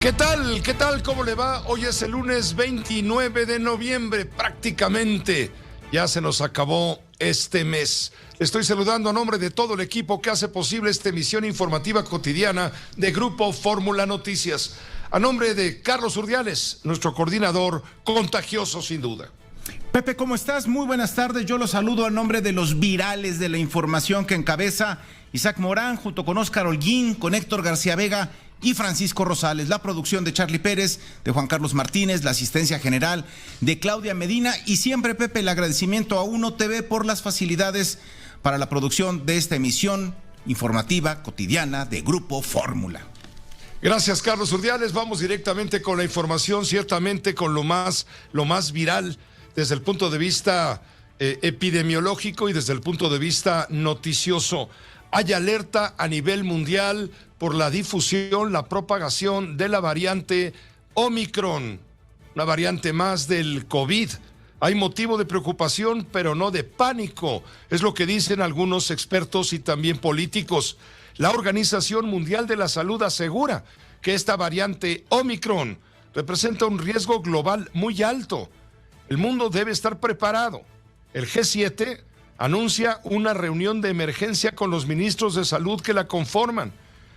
¿Qué tal? ¿Qué tal? ¿Cómo le va? Hoy es el lunes 29 de noviembre, prácticamente. Ya se nos acabó este mes. Le estoy saludando a nombre de todo el equipo que hace posible esta emisión informativa cotidiana de Grupo Fórmula Noticias. A nombre de Carlos Urdiales, nuestro coordinador, contagioso sin duda. Pepe, ¿cómo estás? Muy buenas tardes. Yo los saludo a nombre de los virales de la información que encabeza Isaac Morán, junto con Óscar Holguín, con Héctor García Vega y Francisco Rosales. La producción de Charlie Pérez, de Juan Carlos Martínez, la asistencia general de Claudia Medina y siempre, Pepe, el agradecimiento a Uno TV por las facilidades para la producción de esta emisión informativa cotidiana de Grupo Fórmula. Gracias, Carlos Urdiales. Vamos directamente con la información, ciertamente con lo más viral desde el punto de vista epidemiológico y desde el punto de vista noticioso. Hay alerta a nivel mundial por la difusión, la propagación de la variante Omicron, una variante más del COVID. Hay motivo de preocupación, pero no de pánico, es lo que dicen algunos expertos y también políticos. La Organización Mundial de la Salud asegura que esta variante Omicron representa un riesgo global muy alto. El mundo debe estar preparado. El G7 anuncia una reunión de emergencia con los ministros de salud que la conforman.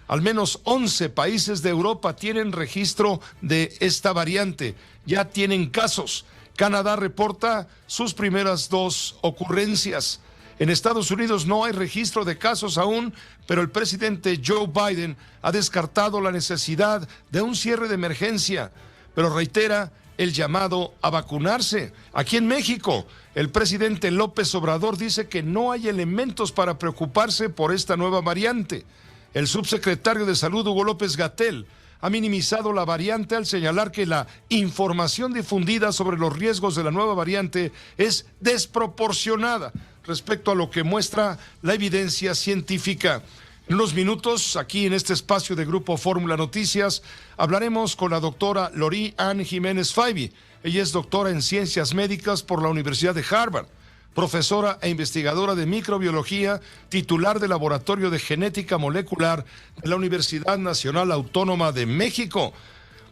Al menos 11 países de Europa tienen registro de esta variante. Ya tienen casos. Canadá reporta sus primeras 2 ocurrencias. En Estados Unidos no hay registro de casos aún, pero el presidente Joe Biden ha descartado la necesidad de un cierre de emergencia, pero reitera el llamado a vacunarse. Aquí en México, el presidente López Obrador dice que no hay elementos para preocuparse por esta nueva variante. El subsecretario de Salud, Hugo López-Gatell, ha minimizado la variante al señalar que la información difundida sobre los riesgos de la nueva variante es desproporcionada respecto a lo que muestra la evidencia científica. En unos minutos, aquí en este espacio de Grupo Fórmula Noticias, hablaremos con la doctora Lori Ann Jiménez Faibi. Ella es doctora en Ciencias Médicas por la Universidad de Harvard, profesora e investigadora de microbiología, titular del Laboratorio de Genética Molecular de la Universidad Nacional Autónoma de México.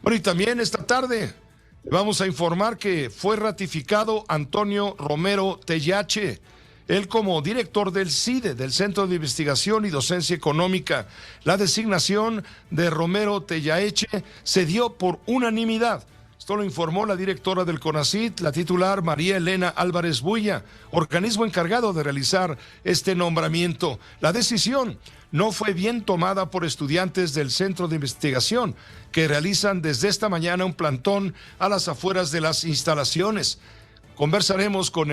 Bueno, y también esta tarde le vamos a informar que fue ratificado Antonio Romero Tellache, él como director del CIDE, del Centro de Investigación y Docencia Económica. La designación de Romero Tellache se dio por unanimidad. Esto lo informó la directora del CONACYT, la titular María Elena Álvarez Builla, organismo encargado de realizar este nombramiento. La decisión no fue bien tomada por estudiantes del Centro de Investigación, que realizan desde esta mañana un plantón a las afueras de las instalaciones. Conversaremos con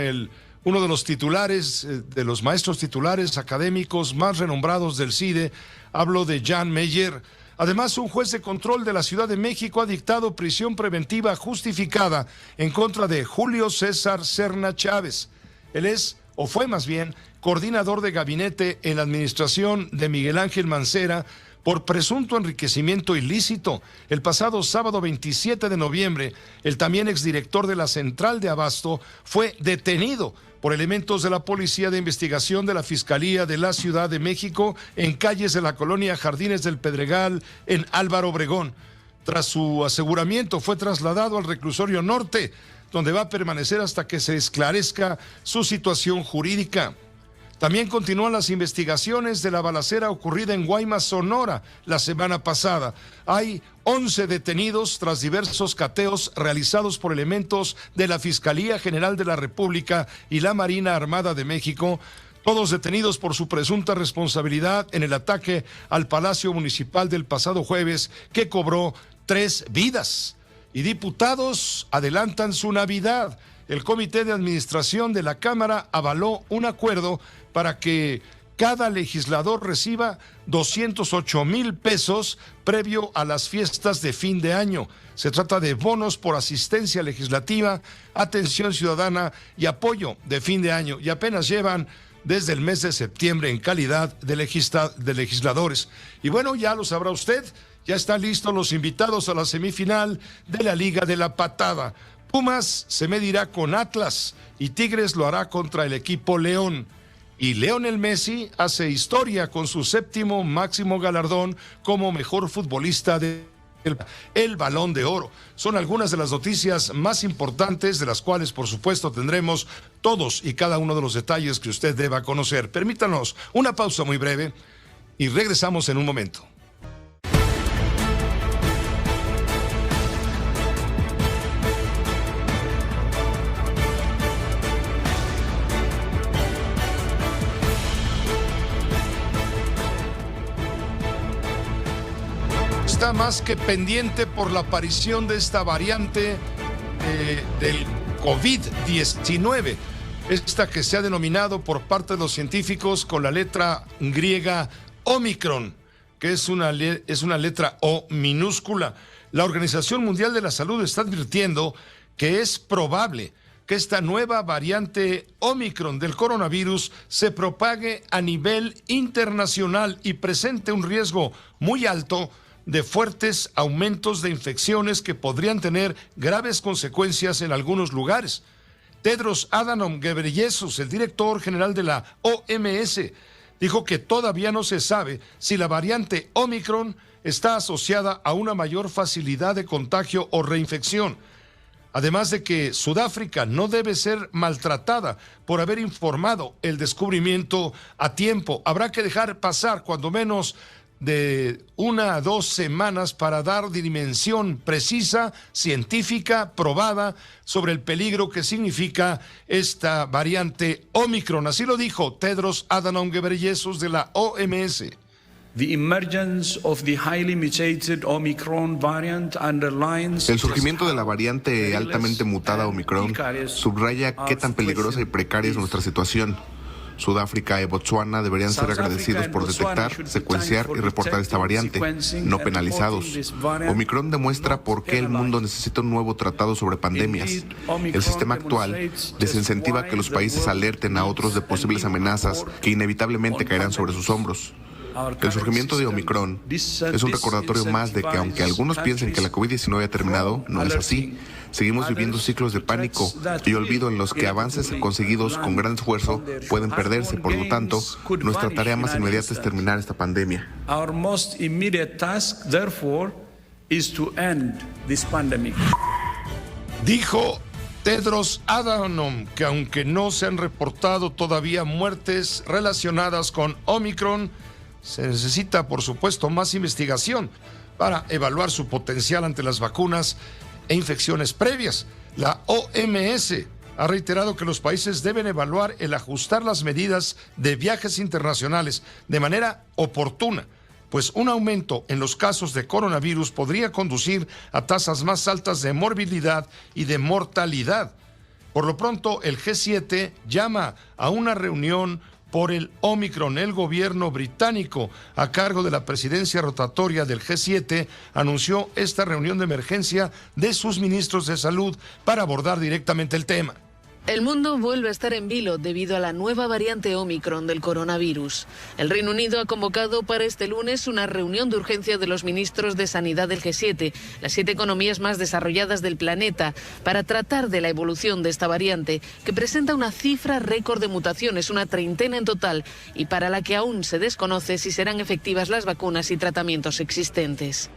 uno de los titulares, de los maestros titulares académicos más renombrados del CIDE, hablo de Jan Meyer. Además, un juez de control de la Ciudad de México ha dictado prisión preventiva justificada en contra de Julio César Serna Chávez. Él es, o fue más bien, coordinador de gabinete en la administración de Miguel Ángel Mancera por presunto enriquecimiento ilícito. El pasado sábado 27 de noviembre, el también exdirector de la Central de Abasto fue detenido por elementos de la Policía de Investigación de la Fiscalía de la Ciudad de México en calles de la colonia Jardines del Pedregal, en Álvaro Obregón. Tras su aseguramiento, fue trasladado al reclusorio norte, donde va a permanecer hasta que se esclarezca su situación jurídica. También continúan las investigaciones de la balacera ocurrida en Guaymas, Sonora, la semana pasada. Hay 11 detenidos tras diversos cateos realizados por elementos de la Fiscalía General de la República y la Marina Armada de México, todos detenidos por su presunta responsabilidad en el ataque al Palacio Municipal del pasado jueves, que cobró 3 vidas. Y diputados adelantan su Navidad. El Comité de Administración de la Cámara avaló un acuerdo para que cada legislador reciba 208,000 pesos previo a las fiestas de fin de año. Se trata de bonos por asistencia legislativa, atención ciudadana y apoyo de fin de año, y apenas llevan desde el mes de septiembre en calidad de legisladores. Y bueno, ya lo sabrá usted, ya están listos los invitados a la semifinal de la Liga de la Patada. Pumas se medirá con Atlas y Tigres lo hará contra el equipo León. Y Lionel Messi hace historia con su 7º máximo galardón como mejor futbolista del el Balón de Oro. Son algunas de las noticias más importantes, de las cuales, por supuesto, tendremos todos y cada uno de los detalles que usted deba conocer. Permítanos una pausa muy breve y regresamos en un momento. Está más que pendiente por la aparición de esta variante del COVID-19, esta que se ha denominado por parte de los científicos con la letra griega Omicron, que es una letra O minúscula. La Organización Mundial de la Salud está advirtiendo que es probable que esta nueva variante Omicron del coronavirus se propague a nivel internacional y presente un riesgo muy alto de fuertes aumentos de infecciones que podrían tener graves consecuencias en algunos lugares. Tedros Adhanom Ghebreyesus, el director general de la OMS, dijo que todavía no se sabe si la variante Omicron está asociada a una mayor facilidad de contagio o reinfección. Además de que Sudáfrica no debe ser maltratada por haber informado el descubrimiento a tiempo. Habrá que dejar pasar cuando menos de 1 a 2 semanas para dar dimensión precisa, científica, probada sobre el peligro que significa esta variante Omicron. Así lo dijo Tedros Adhanom Ghebreyesus de la OMS. El surgimiento de la variante altamente mutada Omicron subraya qué tan peligrosa y precaria es nuestra situación. Sudáfrica y Botsuana deberían ser agradecidos por detectar, secuenciar y reportar esta variante, no penalizados. Omicron demuestra por qué el mundo necesita un nuevo tratado sobre pandemias. El sistema actual desincentiva que los países alerten a otros de posibles amenazas que inevitablemente caerán sobre sus hombros. El surgimiento de Omicron es un recordatorio más de que aunque algunos piensen que la COVID-19 ha terminado, no es así. Seguimos viviendo ciclos de pánico y olvido en los que avances conseguidos con gran esfuerzo pueden perderse. Por lo tanto, nuestra tarea más inmediata es terminar esta pandemia. Our most immediate task, therefore, is to end this pandemic. Dijo Tedros Adhanom que aunque no se han reportado todavía muertes relacionadas con Omicron, se necesita, por supuesto, más investigación para evaluar su potencial ante las vacunas e infecciones previas. La OMS ha reiterado que los países deben evaluar el ajustar las medidas de viajes internacionales de manera oportuna, pues un aumento en los casos de coronavirus podría conducir a tasas más altas de morbilidad y de mortalidad. Por lo pronto, el G7 llama a una reunión por el Omicron. El gobierno británico, a cargo de la presidencia rotatoria del G7, anunció esta reunión de emergencia de sus ministros de salud para abordar directamente el tema. El mundo vuelve a estar en vilo debido a la nueva variante Omicron del coronavirus. El Reino Unido ha convocado para este lunes una reunión de urgencia de los ministros de Sanidad del G7, las 7 economías más desarrolladas del planeta, para tratar de la evolución de esta variante, que presenta una cifra récord de mutaciones, una 30 en total, y para la que aún se desconoce si serán efectivas las vacunas y tratamientos existentes.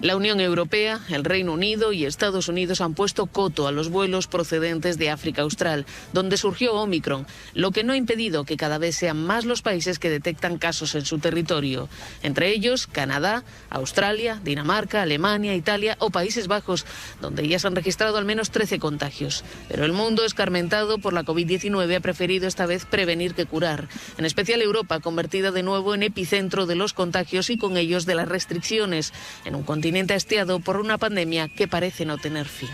La Unión Europea, el Reino Unido y Estados Unidos han puesto coto a los vuelos procedentes de África Austral, donde surgió Omicron, lo que no ha impedido que cada vez sean más los países que detectan casos en su territorio. Entre ellos, Canadá, Australia, Dinamarca, Alemania, Italia o Países Bajos, donde ya se han registrado al menos 13 contagios. Pero el mundo, escarmentado por la COVID-19, ha preferido esta vez prevenir que curar. En especial Europa, convertida de nuevo en epicentro de los contagios y con ellos de las restricciones, en un continente hastiado por una pandemia que parece no tener fin.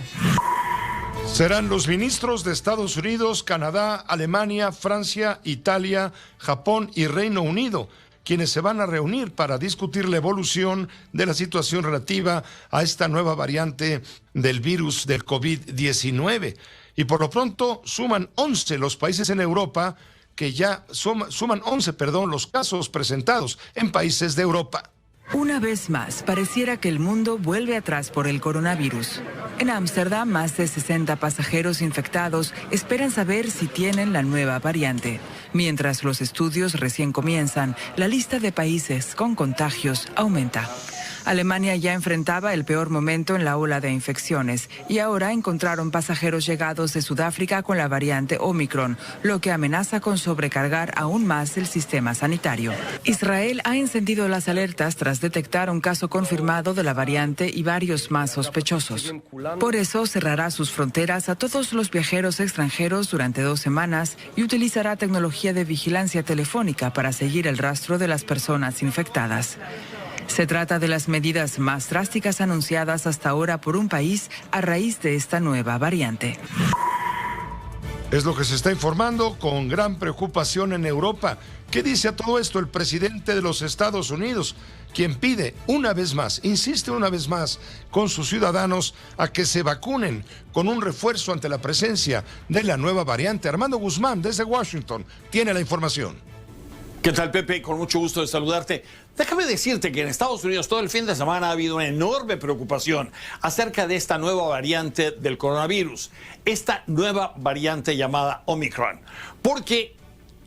Serán los ministros de Estados Unidos, Canadá, Alemania, Francia, Italia, Japón y Reino Unido quienes se van a reunir para discutir la evolución de la situación relativa a esta nueva variante del virus del COVID-19. Y por lo pronto suman 11 los países en Europa que ya suman 11 los casos presentados en países de Europa. Una vez más, pareciera que el mundo vuelve atrás por el coronavirus. En Ámsterdam, más de 60 pasajeros infectados esperan saber si tienen la nueva variante. Mientras los estudios recién comienzan, la lista de países con contagios aumenta. Alemania ya enfrentaba el peor momento en la ola de infecciones y ahora encontraron pasajeros llegados de Sudáfrica con la variante Omicron, lo que amenaza con sobrecargar aún más el sistema sanitario. Israel ha encendido las alertas tras detectar un caso confirmado de la variante y varios más sospechosos. Por eso cerrará sus fronteras a todos los viajeros extranjeros durante 2 semanas y utilizará tecnología de vigilancia telefónica para seguir el rastro de las personas infectadas. Se trata de las medidas más drásticas anunciadas hasta ahora por un país a raíz de esta nueva variante. Es lo que se está informando con gran preocupación en Europa. ¿Qué dice a todo esto el presidente de los Estados Unidos, quien pide una vez más, insiste una vez más con sus ciudadanos a que se vacunen con un refuerzo ante la presencia de la nueva variante? Armando Guzmán, desde Washington, tiene la información. ¿Qué tal, Pepe? Con mucho gusto de saludarte. Déjame decirte que en Estados Unidos todo el fin de semana ha habido una enorme preocupación acerca de esta nueva variante del coronavirus, esta nueva variante llamada Omicron, porque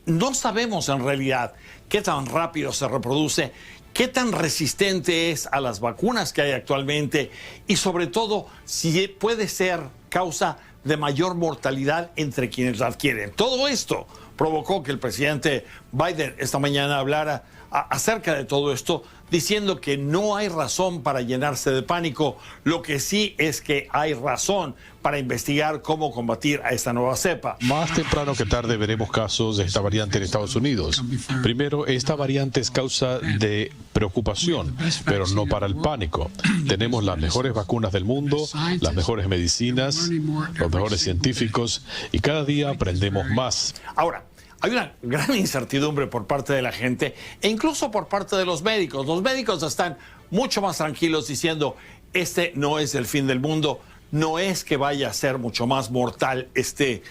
no sabemos en realidad qué tan rápido se reproduce, qué tan resistente es a las vacunas que hay actualmente y sobre todo si puede ser causa de mayor mortalidad entre quienes la adquieren. Todo esto provocó que el presidente Biden esta mañana hablara acerca de todo esto, diciendo que no hay razón para llenarse de pánico. Lo que sí es que hay razón para investigar cómo combatir a esta nueva cepa. Más temprano que tarde veremos casos de esta variante en Estados Unidos. Primero, esta variante es causa de preocupación, pero no para el pánico. Tenemos las mejores vacunas del mundo, las mejores medicinas, los mejores científicos y cada día aprendemos más. Ahora, hay una gran incertidumbre por parte de la gente e incluso por parte de los médicos. Los médicos están mucho más tranquilos diciendo, este no es el fin del mundo, no es que vaya a ser mucho más mortal este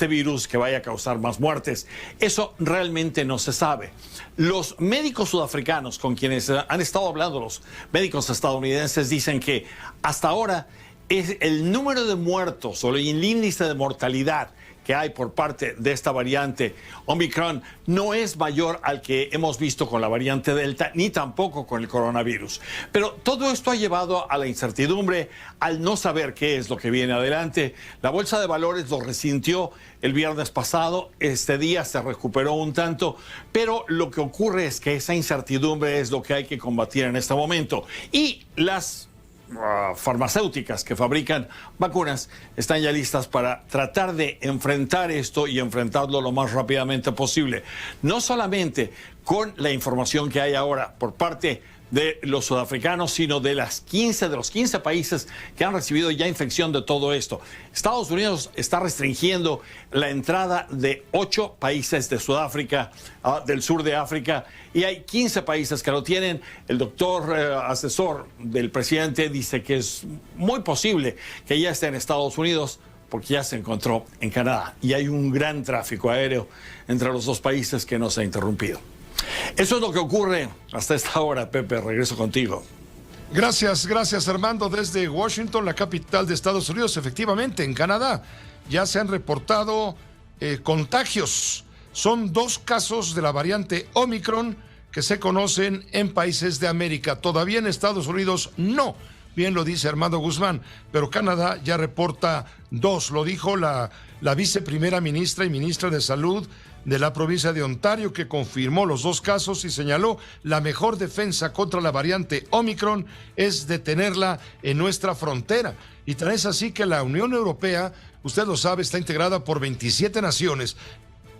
virus, que vaya a causar más muertes. Eso realmente no se sabe. Los médicos sudafricanos con quienes han estado hablando, los médicos estadounidenses, dicen que hasta ahora es el número de muertos o el índice de mortalidad que hay por parte de esta variante Omicron no es mayor al que hemos visto con la variante Delta, ni tampoco con el coronavirus. Pero todo esto ha llevado a la incertidumbre, al no saber qué es lo que viene adelante. La Bolsa de Valores lo resintió el viernes pasado, este día se recuperó un tanto, pero lo que ocurre es que esa incertidumbre es lo que hay que combatir en este momento. Y las farmacéuticas que fabrican vacunas están ya listas para tratar de enfrentar esto y enfrentarlo lo más rápidamente posible. No solamente con la información que hay ahora por parte de los sudafricanos, sino de los 15 países que han recibido ya infección de todo esto. Estados Unidos está restringiendo la entrada de 8 países de Sudáfrica, del sur de África, y hay 15 países que lo tienen. El doctor asesor del presidente dice que es muy posible que ya esté en Estados Unidos porque ya se encontró en Canadá y hay un gran tráfico aéreo entre los dos países que no se ha interrumpido. Eso es lo que ocurre hasta esta hora, Pepe. Regreso contigo. Gracias Armando. Desde Washington, la capital de Estados Unidos, efectivamente, en Canadá ya se han reportado contagios. Son 2 casos de la variante Omicron que se conocen en países de América. Todavía en Estados Unidos no. Bien lo dice Armando Guzmán, pero Canadá ya reporta 2. Lo dijo la viceprimera ministra y ministra de Salud de la provincia de Ontario, que confirmó los 2 casos y señaló la mejor defensa contra la variante Omicron es detenerla en nuestra frontera. Y tan es así que la Unión Europea, usted lo sabe, está integrada por 27 naciones.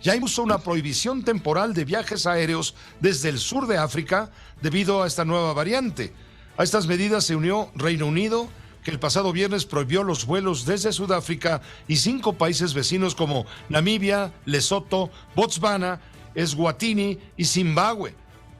Ya impuso una prohibición temporal de viajes aéreos desde el sur de África debido a esta nueva variante. A estas medidas se unió Reino Unido, que el pasado viernes prohibió los vuelos desde Sudáfrica, y 5 países vecinos como Namibia, Lesoto, Botswana, Eswatini y Zimbabue.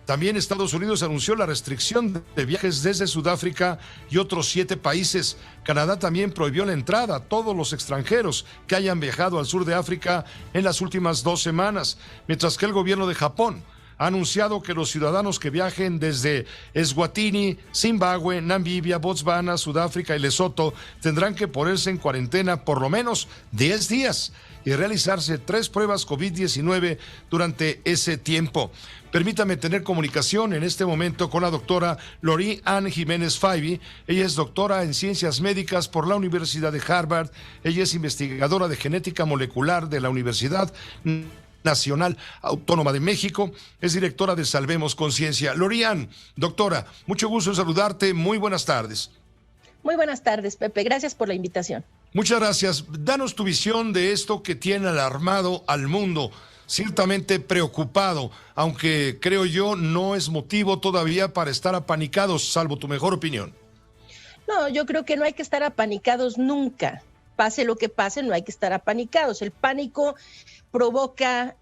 También Estados Unidos anunció la restricción de viajes desde Sudáfrica y otros 7 países. Canadá también prohibió la entrada a todos los extranjeros que hayan viajado al sur de África en las últimas 2 semanas, mientras que el gobierno de Japón ha anunciado que los ciudadanos que viajen desde Eswatini, Zimbabue, Namibia, Botswana, Sudáfrica y Lesoto tendrán que ponerse en cuarentena por lo menos 10 días y realizarse 3 pruebas COVID-19 durante ese tiempo. Permítame tener comunicación en este momento con la doctora Lori-Ann Jiménez Faibi. Ella es doctora en Ciencias Médicas por la Universidad de Harvard. Ella es investigadora de genética molecular de la Universidad Nacional Autónoma de México. Es directora de Salvemos Conciencia. Lori-Ann, doctora, mucho gusto en saludarte. Muy buenas tardes. Muy buenas tardes, Pepe. Gracias por la invitación. Muchas gracias. Danos tu visión de esto que tiene alarmado al mundo. Ciertamente preocupado, aunque creo yo no es motivo todavía para estar apanicados, salvo tu mejor opinión. No, yo creo que no hay que estar apanicados nunca. Pase lo que pase, no hay que estar apanicados. El pánico provoca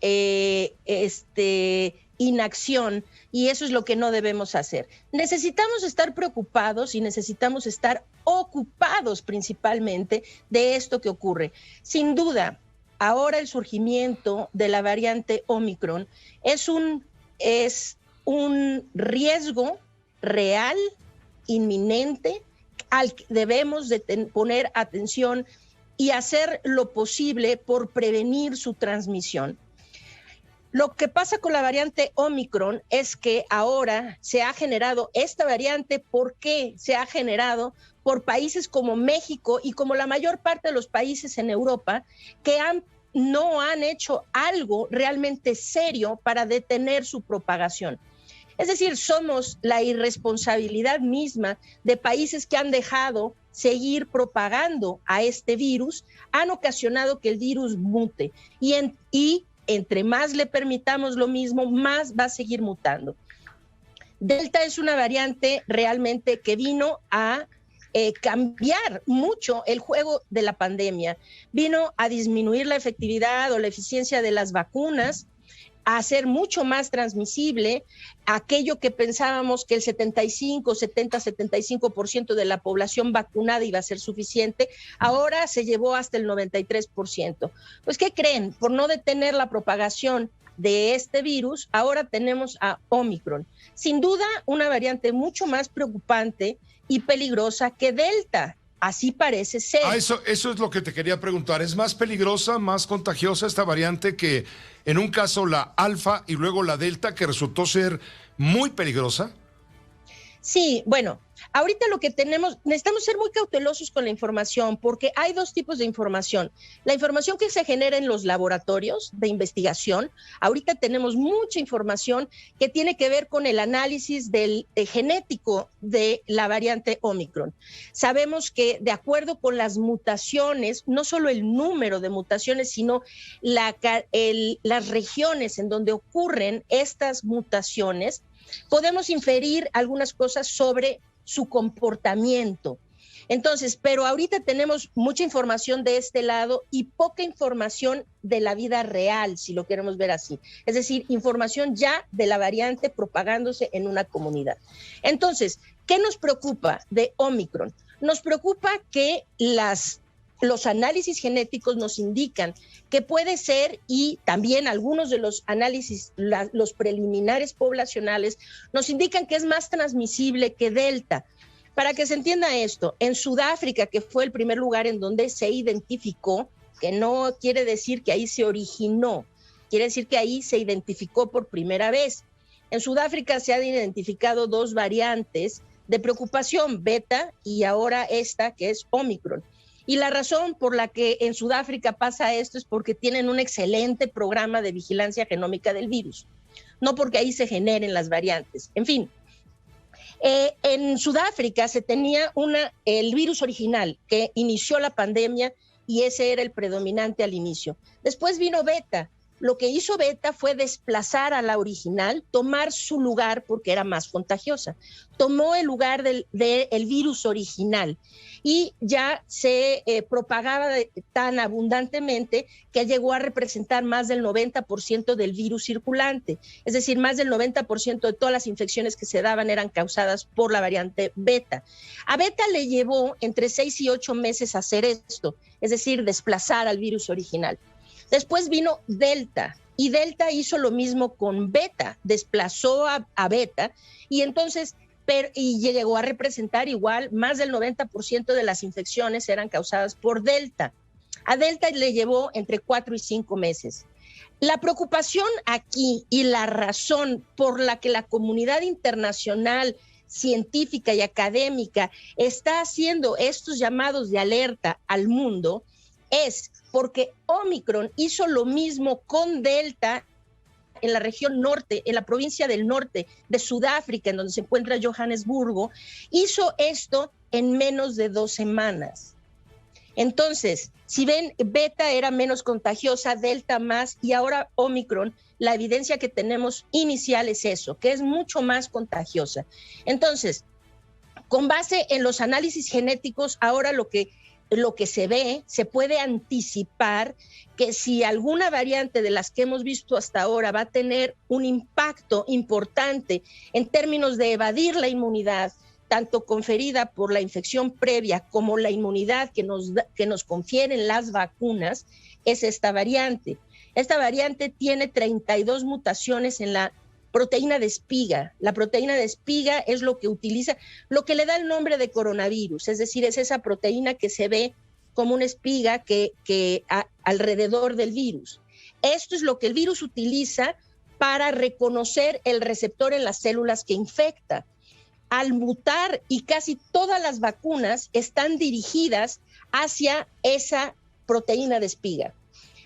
inacción y eso es lo que no debemos hacer. Necesitamos estar preocupados y necesitamos estar ocupados principalmente de esto que ocurre. Sin duda, ahora el surgimiento de la variante Omicron es un riesgo real, inminente, al que debemos de poner atención y hacer lo posible por prevenir su transmisión. Lo que pasa con la variante Omicron es que ahora se ha generado esta variante. ¿Por qué se ha generado? Por países como México y como la mayor parte de los países en Europa que no han hecho algo realmente serio para detener su propagación. Es decir, somos la irresponsabilidad misma de países que han dejado seguir propagando a este virus, han ocasionado que el virus mute y entre más le permitamos lo mismo, más va a seguir mutando. Delta es una variante realmente que vino a cambiar mucho el juego de la pandemia. Vino a disminuir la efectividad o la eficiencia de las vacunas, a hacer mucho más transmisible aquello que pensábamos que el 75% de la población vacunada iba a ser suficiente, ahora se llevó hasta el 93%. Pues, ¿qué creen? Por no detener la propagación de este virus, ahora tenemos a Omicron. Sin duda, una variante mucho más preocupante y peligrosa que Delta. Así parece ser. Eso es lo que te quería preguntar. ¿Es más peligrosa, más contagiosa esta variante que en un caso la alfa y luego la delta, que resultó ser muy peligrosa? Sí, bueno, ahorita lo que necesitamos ser muy cautelosos con la información porque hay dos tipos de información. La información que se genera en los laboratorios de investigación. Ahorita tenemos mucha información que tiene que ver con el análisis genético de la variante Omicron. Sabemos que de acuerdo con las mutaciones, no solo el número de mutaciones, sino las regiones en donde ocurren estas mutaciones, podemos inferir algunas cosas sobre su comportamiento. Entonces, pero ahorita tenemos mucha información de este lado y poca información de la vida real, si lo queremos ver así. Es decir, información ya de la variante propagándose en una comunidad. Entonces, ¿qué nos preocupa de Omicron? Nos preocupa que los análisis genéticos nos indican que puede ser, y también algunos de los análisis, los preliminares poblacionales, nos indican que es más transmisible que Delta. Para que se entienda esto, en Sudáfrica, que fue el primer lugar en donde se identificó, que no quiere decir que ahí se originó, quiere decir que ahí se identificó por primera vez. En Sudáfrica se han identificado 2 variantes de preocupación, Beta y ahora esta que es Omicron. Y la razón por la que en Sudáfrica pasa esto es porque tienen un excelente programa de vigilancia genómica del virus, no porque ahí se generen las variantes. En fin, en Sudáfrica se tenía el virus original que inició la pandemia y ese era el predominante al inicio. Después vino Beta. Lo que hizo Beta fue desplazar a la original, tomar su lugar porque era más contagiosa. Tomó el lugar del virus original y ya se propagaba tan abundantemente que llegó a representar más del 90% del virus circulante. Es decir, más del 90% de todas las infecciones que se daban eran causadas por la variante Beta. A Beta le llevó entre 6 y 8 meses hacer esto, es decir, desplazar al virus original. Después vino Delta. Y Delta hizo lo mismo con Beta, desplazó a Beta y entonces y llegó a representar igual más del 90% de las infecciones eran causadas por Delta. A Delta le llevó entre 4 y 5 meses. La preocupación aquí y la razón por la que la comunidad internacional científica y académica está haciendo estos llamados de alerta al mundo es porque Omicron hizo lo mismo con Delta en la región norte, en la provincia del norte de Sudáfrica, en donde se encuentra Johannesburgo, hizo esto en menos de 2 semanas. Entonces, si ven, Beta era menos contagiosa, Delta más, y ahora Omicron, la evidencia que tenemos inicial es eso, que es mucho más contagiosa. Entonces, con base en los análisis genéticos, ahora lo que se ve, se puede anticipar que si alguna variante de las que hemos visto hasta ahora va a tener un impacto importante en términos de evadir la inmunidad, tanto conferida por la infección previa como la inmunidad que nos confieren las vacunas, es esta variante. Esta variante tiene 32 mutaciones en la proteína de espiga. La proteína de espiga es lo que utiliza, lo que le da el nombre de coronavirus, es decir, es esa proteína que se ve como una espiga alrededor del virus. Esto es lo que el virus utiliza para reconocer el receptor en las células que infecta. Al mutar, y casi todas las vacunas están dirigidas hacia esa proteína de espiga.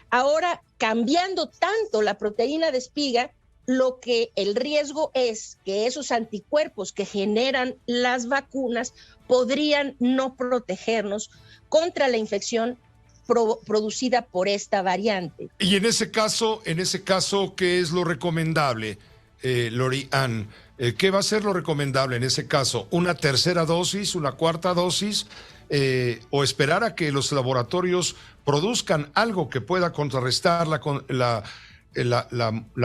Ahora, cambiando tanto la proteína de espiga, lo que el riesgo es que esos anticuerpos que generan las vacunas podrían no protegernos contra la infección producida por esta variante. Y en ese caso, ¿qué es lo recomendable, Lori Ann? ¿Qué va a ser lo recomendable en ese caso? ¿Una tercera dosis, una cuarta dosis? ¿O esperar a que los laboratorios produzcan algo que pueda contrarrestar la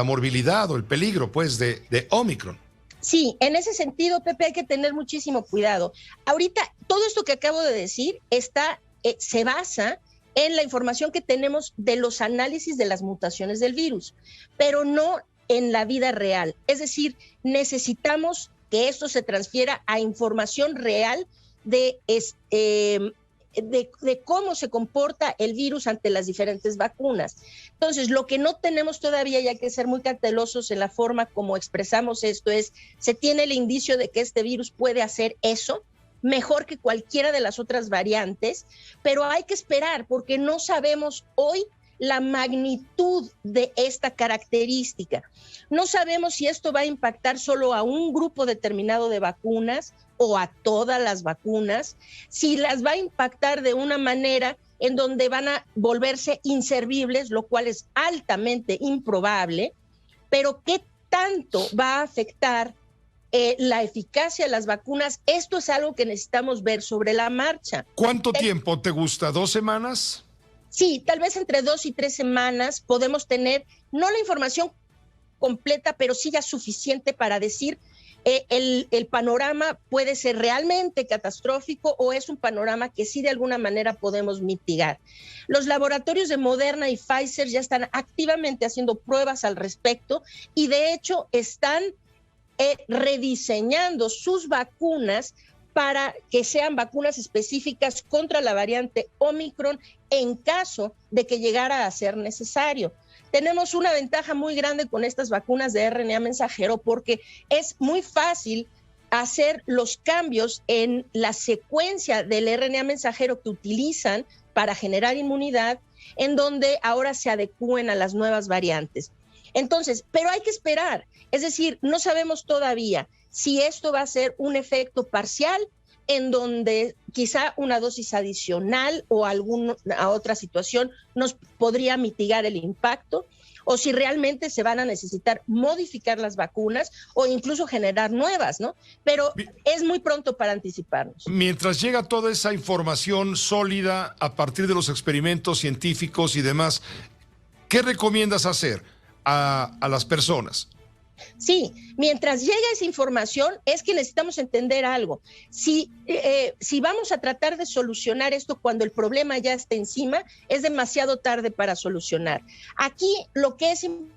morbilidad o el peligro, pues, de Omicron? Sí, en ese sentido, Pepe, hay que tener muchísimo cuidado. Ahorita, todo esto que acabo de decir se basa en la información que tenemos de los análisis de las mutaciones del virus, pero no en la vida real. Es decir, necesitamos que esto se transfiera a información real de cómo se comporta el virus ante las diferentes vacunas. Entonces, lo que no tenemos todavía, y hay que ser muy cautelosos en la forma como expresamos esto, es, se tiene el indicio de que este virus puede hacer eso mejor que cualquiera de las otras variantes, pero hay que esperar porque no sabemos hoy la magnitud de esta característica. No sabemos si esto va a impactar solo a un grupo determinado de vacunas o a todas las vacunas, si las va a impactar de una manera en donde van a volverse inservibles, lo cual es altamente improbable, pero qué tanto va a afectar la eficacia de las vacunas. Esto es algo que necesitamos ver sobre la marcha. ¿Cuánto tiempo te gusta? ¿2 semanas? Sí, tal vez entre 2 y 3 semanas podemos tener, no la información completa, pero sí ya suficiente para decir el panorama puede ser realmente catastrófico o es un panorama que sí de alguna manera podemos mitigar. Los laboratorios de Moderna y Pfizer ya están activamente haciendo pruebas al respecto y de hecho están rediseñando sus vacunas para que sean vacunas específicas contra la variante Omicron en caso de que llegara a ser necesario. Tenemos una ventaja muy grande con estas vacunas de RNA mensajero porque es muy fácil hacer los cambios en la secuencia del RNA mensajero que utilizan para generar inmunidad, en donde ahora se adecúen a las nuevas variantes. Entonces, pero hay que esperar, es decir, no sabemos todavía si esto va a ser un efecto parcial en donde quizá una dosis adicional o alguna otra situación nos podría mitigar el impacto, o si realmente se van a necesitar modificar las vacunas o incluso generar nuevas, ¿no? Pero es muy pronto para anticiparnos. Mientras llega toda esa información sólida a partir de los experimentos científicos y demás, ¿qué recomiendas hacer a las personas? Sí, mientras llega esa información es que necesitamos entender algo. Si vamos a tratar de solucionar esto cuando el problema ya está encima, es demasiado tarde para solucionar. Aquí lo que es importante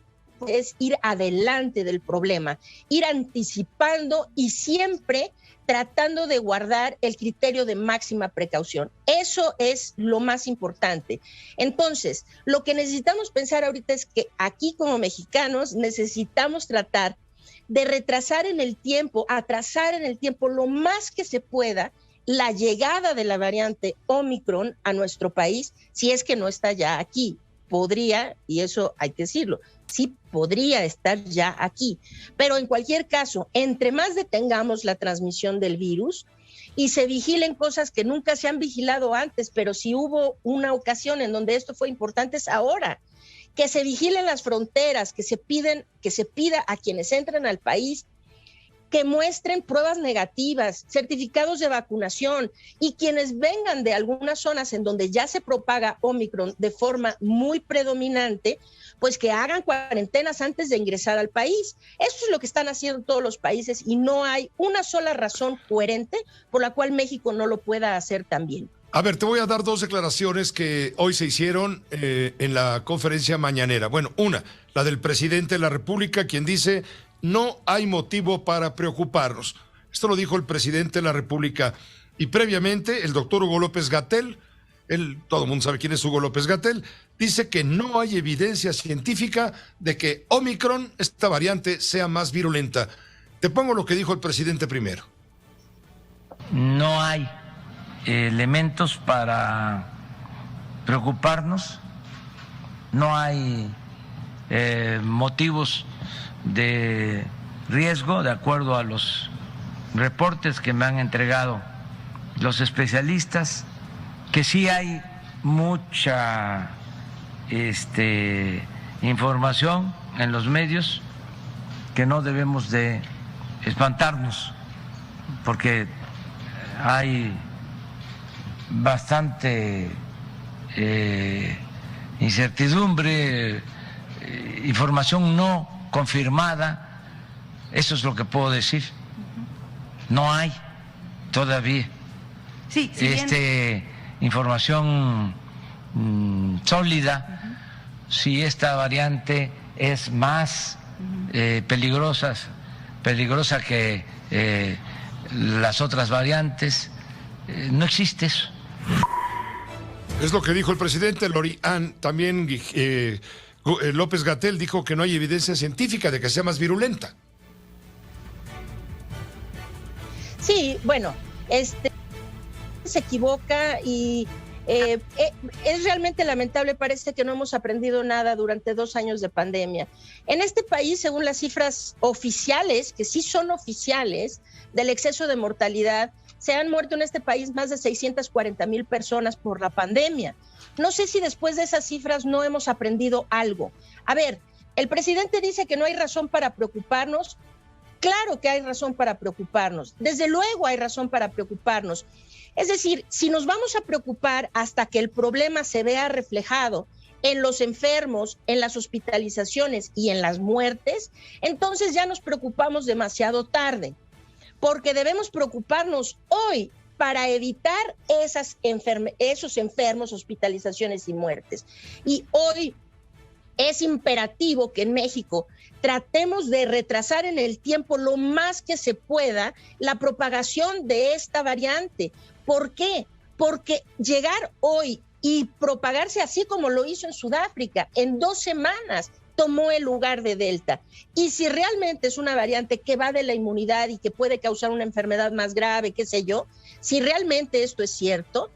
es ir adelante del problema, ir anticipando y siempre tratando de guardar el criterio de máxima precaución. Eso es lo más importante. Entonces, lo que necesitamos pensar ahorita es que aquí como mexicanos necesitamos tratar de retrasar en el tiempo, atrasar en el tiempo lo más que se pueda la llegada de la variante Omicron a nuestro país, si es que no está ya aquí. Podría, y eso hay que decirlo, sí podría estar ya aquí. Pero en cualquier caso, entre más detengamos la transmisión del virus y se vigilen cosas que nunca se han vigilado antes, pero si hubo una ocasión en donde esto fue importante es ahora, que se vigilen las fronteras, que se pida a quienes entran al país que muestren pruebas negativas, certificados de vacunación, y quienes vengan de algunas zonas en donde ya se propaga Omicron de forma muy predominante, pues que hagan cuarentenas antes de ingresar al país. Eso es lo que están haciendo todos los países y no hay una sola razón coherente por la cual México no lo pueda hacer también. A ver, te voy a dar dos declaraciones que hoy se hicieron en la conferencia mañanera. Bueno, una, la del presidente de la República, quien dice: no hay motivo para preocuparnos. Esto lo dijo el presidente de la República. Y previamente, el doctor Hugo López-Gatell, todo el mundo sabe quién es Hugo López-Gatell, dice que no hay evidencia científica de que Omicron, esta variante, sea más virulenta. Te pongo lo que dijo el presidente primero. No hay elementos para preocuparnos, no hay motivos de riesgo, de acuerdo a los reportes que me han entregado los especialistas, que sí hay mucha información en los medios, que no debemos de espantarnos, porque hay bastante incertidumbre, información no confirmada. Eso es lo que puedo decir. No hay todavía información sólida. Si esta variante es más peligrosa que las otras variantes, no existe eso. Es lo que dijo el presidente. Lorian también. López-Gatell dijo que no hay evidencia científica de que sea más virulenta. Sí, bueno, se equivoca y es realmente lamentable. Parece que no hemos aprendido nada durante 2 años de pandemia. En este país, según las cifras oficiales, que sí son oficiales, del exceso de mortalidad, se han muerto en este país más de 640,000 personas por la pandemia. No sé si después de esas cifras no hemos aprendido algo. A ver, el presidente dice que no hay razón para preocuparnos. Claro que hay razón para preocuparnos. Desde luego hay razón para preocuparnos. Es decir, si nos vamos a preocupar hasta que el problema se vea reflejado en los enfermos, en las hospitalizaciones y en las muertes, entonces ya nos preocupamos demasiado tarde, porque debemos preocuparnos hoy para evitar esos enfermos, hospitalizaciones y muertes. Y hoy es imperativo que en México tratemos de retrasar en el tiempo lo más que se pueda la propagación de esta variante. ¿Por qué? Porque llegar hoy y propagarse así como lo hizo en Sudáfrica, en 2 semanas tomó el lugar de Delta. Y si realmente es una variante que va de la inmunidad y que puede causar una enfermedad más grave, qué sé yo, si realmente esto es cierto,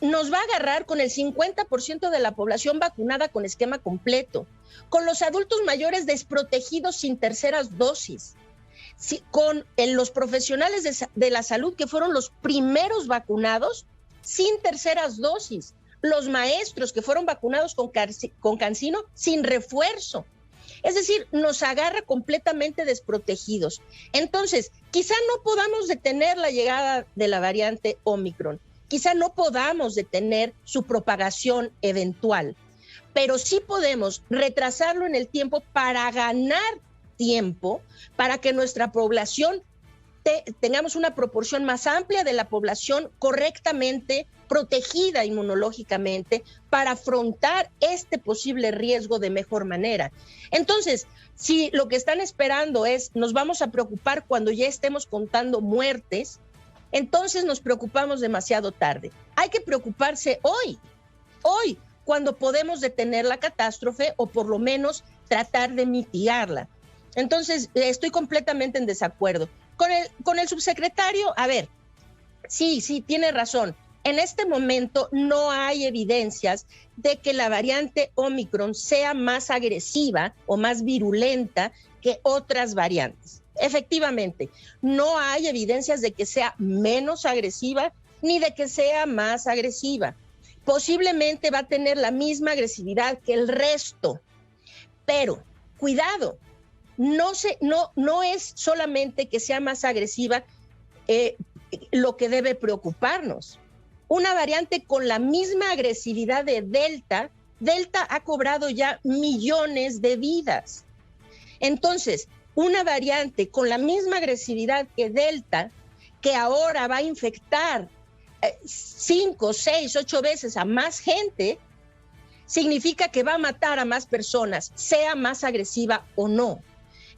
nos va a agarrar con el 50% de la población vacunada con esquema completo, con los adultos mayores desprotegidos sin terceras dosis, con los profesionales de la salud que fueron los primeros vacunados sin terceras dosis, los maestros que fueron vacunados con CanSino sin refuerzo. Es decir, nos agarra completamente desprotegidos. Entonces, quizá no podamos detener la llegada de la variante Omicron, quizá no podamos detener su propagación eventual, pero sí podemos retrasarlo en el tiempo para ganar tiempo, para que nuestra población tengamos una proporción más amplia de la población correctamente protegida inmunológicamente para afrontar este posible riesgo de mejor manera. Entonces, si lo que están esperando es nos vamos a preocupar cuando ya estemos contando muertes, entonces nos preocupamos demasiado tarde. Hay que preocuparse hoy, cuando podemos detener la catástrofe o por lo menos tratar de mitigarla. Entonces, estoy completamente en desacuerdo. Con el subsecretario, a ver, sí, tiene razón. En este momento no hay evidencias de que la variante Omicron sea más agresiva o más virulenta que otras variantes. Efectivamente, no hay evidencias de que sea menos agresiva ni de que sea más agresiva. Posiblemente va a tener la misma agresividad que el resto, pero cuidado, no es solamente que sea más agresiva lo que debe preocuparnos. Una variante con la misma agresividad de Delta ha cobrado ya millones de vidas. Entonces, una variante con la misma agresividad que Delta, que ahora va a infectar 5, 6, 8 veces a más gente, significa que va a matar a más personas, sea más agresiva o no.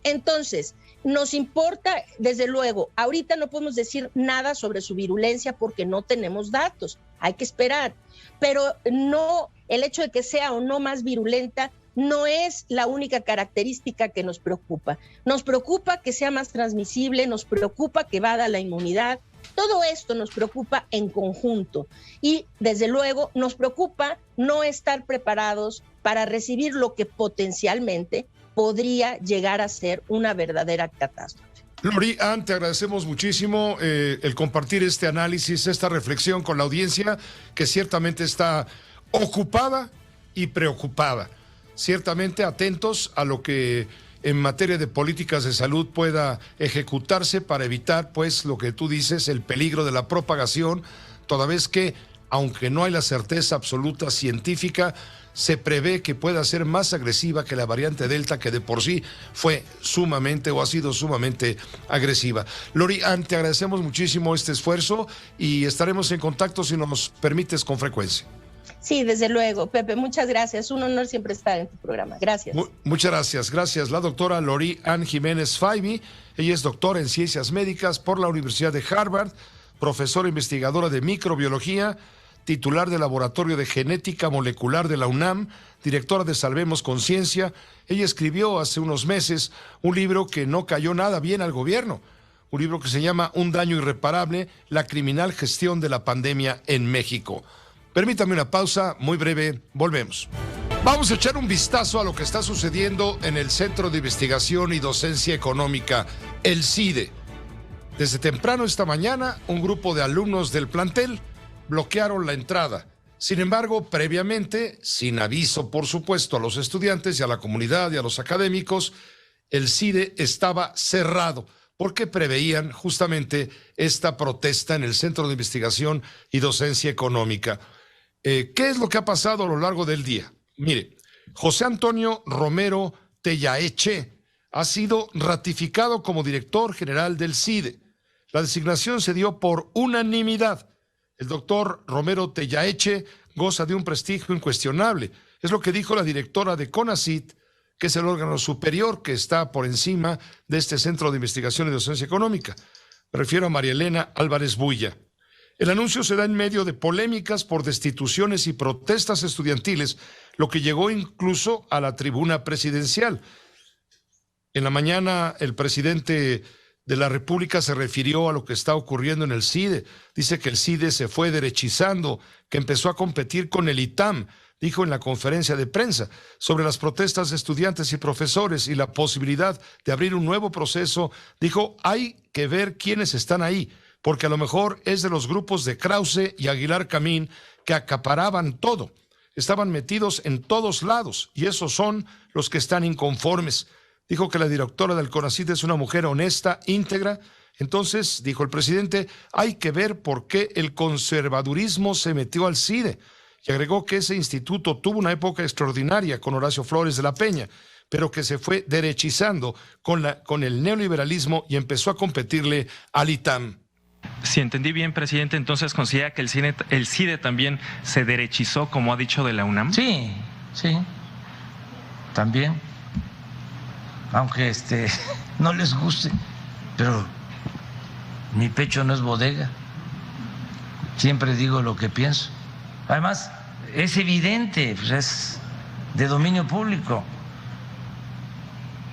Entonces, nos importa, desde luego, ahorita no podemos decir nada sobre su virulencia porque no tenemos datos, hay que esperar, pero no, el hecho de que sea o no más virulenta no es la única característica que nos preocupa. Nos preocupa que sea más transmisible, nos preocupa que vada la inmunidad, todo esto nos preocupa en conjunto y desde luego nos preocupa no estar preparados para recibir lo que potencialmente podría llegar a ser una verdadera catástrofe. Lori Ann, te agradecemos muchísimo el compartir este análisis, esta reflexión con la audiencia que ciertamente está ocupada y preocupada. Ciertamente atentos a lo que en materia de políticas de salud pueda ejecutarse para evitar, pues, lo que tú dices, el peligro de la propagación, toda vez que, aunque no hay la certeza absoluta científica, se prevé que pueda ser más agresiva que la variante Delta, que de por sí fue sumamente o ha sido sumamente agresiva. Lori Ann, te agradecemos muchísimo este esfuerzo y estaremos en contacto si nos permites con frecuencia. Sí, desde luego, Pepe, muchas gracias. Un honor siempre estar en tu programa. Gracias. Muchas gracias. Gracias. La doctora Lori Ann Jiménez Fahmy, ella es doctora en Ciencias Médicas por la Universidad de Harvard, profesora investigadora de microbiología, titular del Laboratorio de Genética Molecular de la UNAM, directora de Salvemos Conciencia. Ella escribió hace unos meses un libro que no cayó nada bien al gobierno, un libro que se llama Un daño irreparable, la criminal gestión de la pandemia en México. Permítame una pausa muy breve, volvemos. Vamos a echar un vistazo a lo que está sucediendo en el Centro de Investigación y Docencia Económica, el CIDE. Desde temprano esta mañana, un grupo de alumnos del plantel bloquearon la entrada. Sin embargo, previamente, sin aviso por supuesto a los estudiantes y a la comunidad y a los académicos, el CIDE estaba cerrado porque preveían justamente esta protesta en el Centro de Investigación y Docencia Económica. ¿Qué es lo que ha pasado a lo largo del día? Mire, José Antonio Romero Tellaeche ha sido ratificado como director general del CIDE. La designación se dio por unanimidad. El doctor Romero Tellaeche goza de un prestigio incuestionable. Es lo que dijo la directora de CONACYT, que es el órgano superior que está por encima de este Centro de Investigación y Docencia Económica. Me refiero a María Elena Álvarez Builla. El anuncio se da en medio de polémicas por destituciones y protestas estudiantiles, lo que llegó incluso a la tribuna presidencial. En la mañana, el presidente de la República se refirió a lo que está ocurriendo en el CIDE. Dice que el CIDE se fue derechizando, que empezó a competir con el ITAM, dijo en la conferencia de prensa sobre las protestas de estudiantes y profesores y la posibilidad de abrir un nuevo proceso. Dijo, hay que ver quiénes están ahí, porque a lo mejor es de los grupos de Krause y Aguilar Camín que acaparaban todo. Estaban metidos en todos lados y esos son los que están inconformes. Dijo que la directora del CONACYT es una mujer honesta, íntegra. Entonces, dijo el presidente, hay que ver por qué el conservadurismo se metió al CIDE. Y agregó que ese instituto tuvo una época extraordinaria con Horacio Flores de la Peña, pero que se fue derechizando con el neoliberalismo y empezó a competirle al ITAM. Si entendí bien, presidente, entonces considera que el CIDE también se derechizó, como ha dicho de la UNAM. Sí, también, aunque no les guste, pero mi pecho no es bodega, siempre digo lo que pienso. Además, es evidente, pues es de dominio público,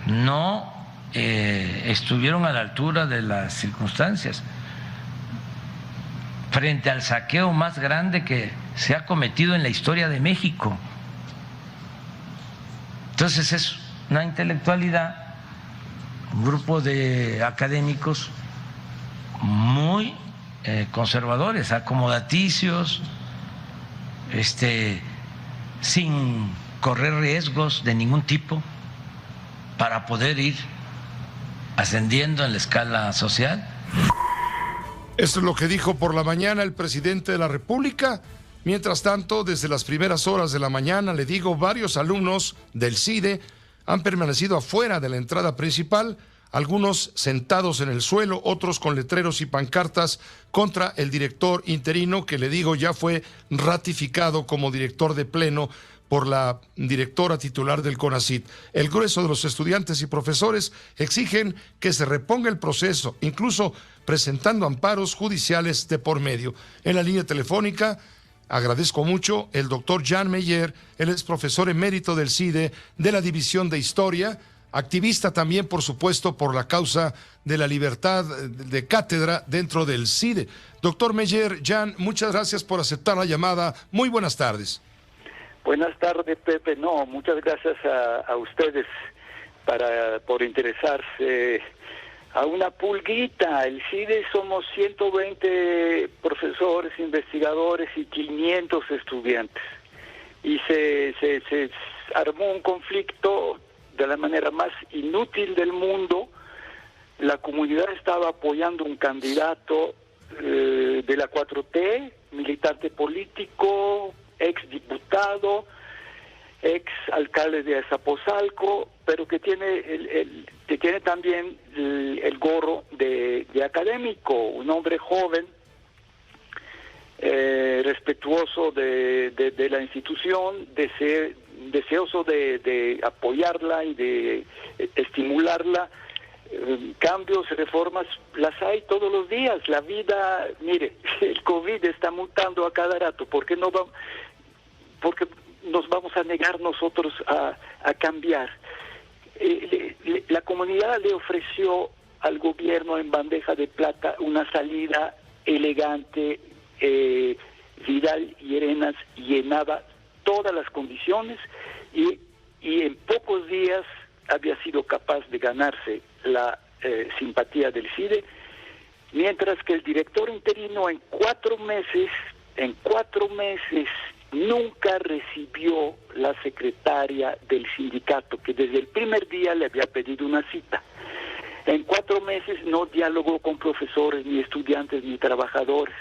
no estuvieron a la altura de las circunstancias frente al saqueo más grande que se ha cometido en la historia de México. Entonces es una intelectualidad, un grupo de académicos muy conservadores, acomodaticios, sin correr riesgos de ningún tipo para poder ir ascendiendo en la escala social. Esto es lo que dijo por la mañana el presidente de la República. Mientras tanto, desde las primeras horas de la mañana, le digo, varios alumnos del CIDE han permanecido afuera de la entrada principal, algunos sentados en el suelo, otros con letreros y pancartas contra el director interino, que le digo ya fue ratificado como director de pleno por la directora titular del CONACYT. El grueso de los estudiantes y profesores exigen que se reponga el proceso, incluso presentando amparos judiciales de por medio. En la línea telefónica, agradezco mucho el doctor Jan Meyer, él es profesor emérito del CIDE de la División de Historia, activista también, por supuesto, por la causa de la libertad de cátedra dentro del CIDE. Doctor Meyer, Jan, muchas gracias por aceptar la llamada. Muy buenas tardes. Buenas tardes, Pepe. No, muchas gracias a ustedes por interesarse a una pulguita. El CIDE somos 120 profesores, investigadores y 500 estudiantes. Y se armó un conflicto de la manera más inútil del mundo. La comunidad estaba apoyando un candidato de la 4T, militante político, ex diputado, ex alcalde de Azcapotzalco, pero que tiene también el gorro de académico, un hombre joven, respetuoso de la institución, deseoso de apoyarla y de estimularla. Cambios, reformas, las hay todos los días. La vida, mire, el COVID está mutando a cada rato. Porque nos vamos a negar nosotros a cambiar. La comunidad le ofreció al gobierno en bandeja de plata una salida elegante. Vidal y Arenas llenaba todas las condiciones y en pocos días había sido capaz de ganarse la simpatía del CIDE, mientras que el director interino en 4 meses nunca recibió la secretaria del sindicato, que desde el primer día le había pedido una cita. En 4 meses no dialogó con profesores, ni estudiantes, ni trabajadores,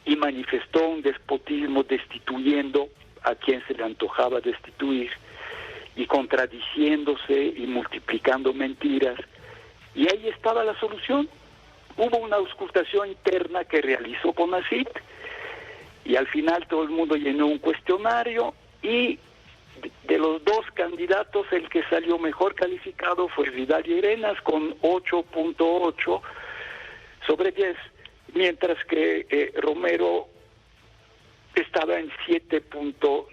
y manifestó un despotismo destituyendo a quien se le antojaba destituir, y contradiciéndose y multiplicando mentiras. Y ahí estaba la solución. Hubo una auscultación interna que realizó CONACYT, y al final todo el mundo llenó un cuestionario, y de los 2 candidatos el que salió mejor calificado fue Vidal y Arenas con 8.8 sobre 10, mientras que Romero estaba en 7.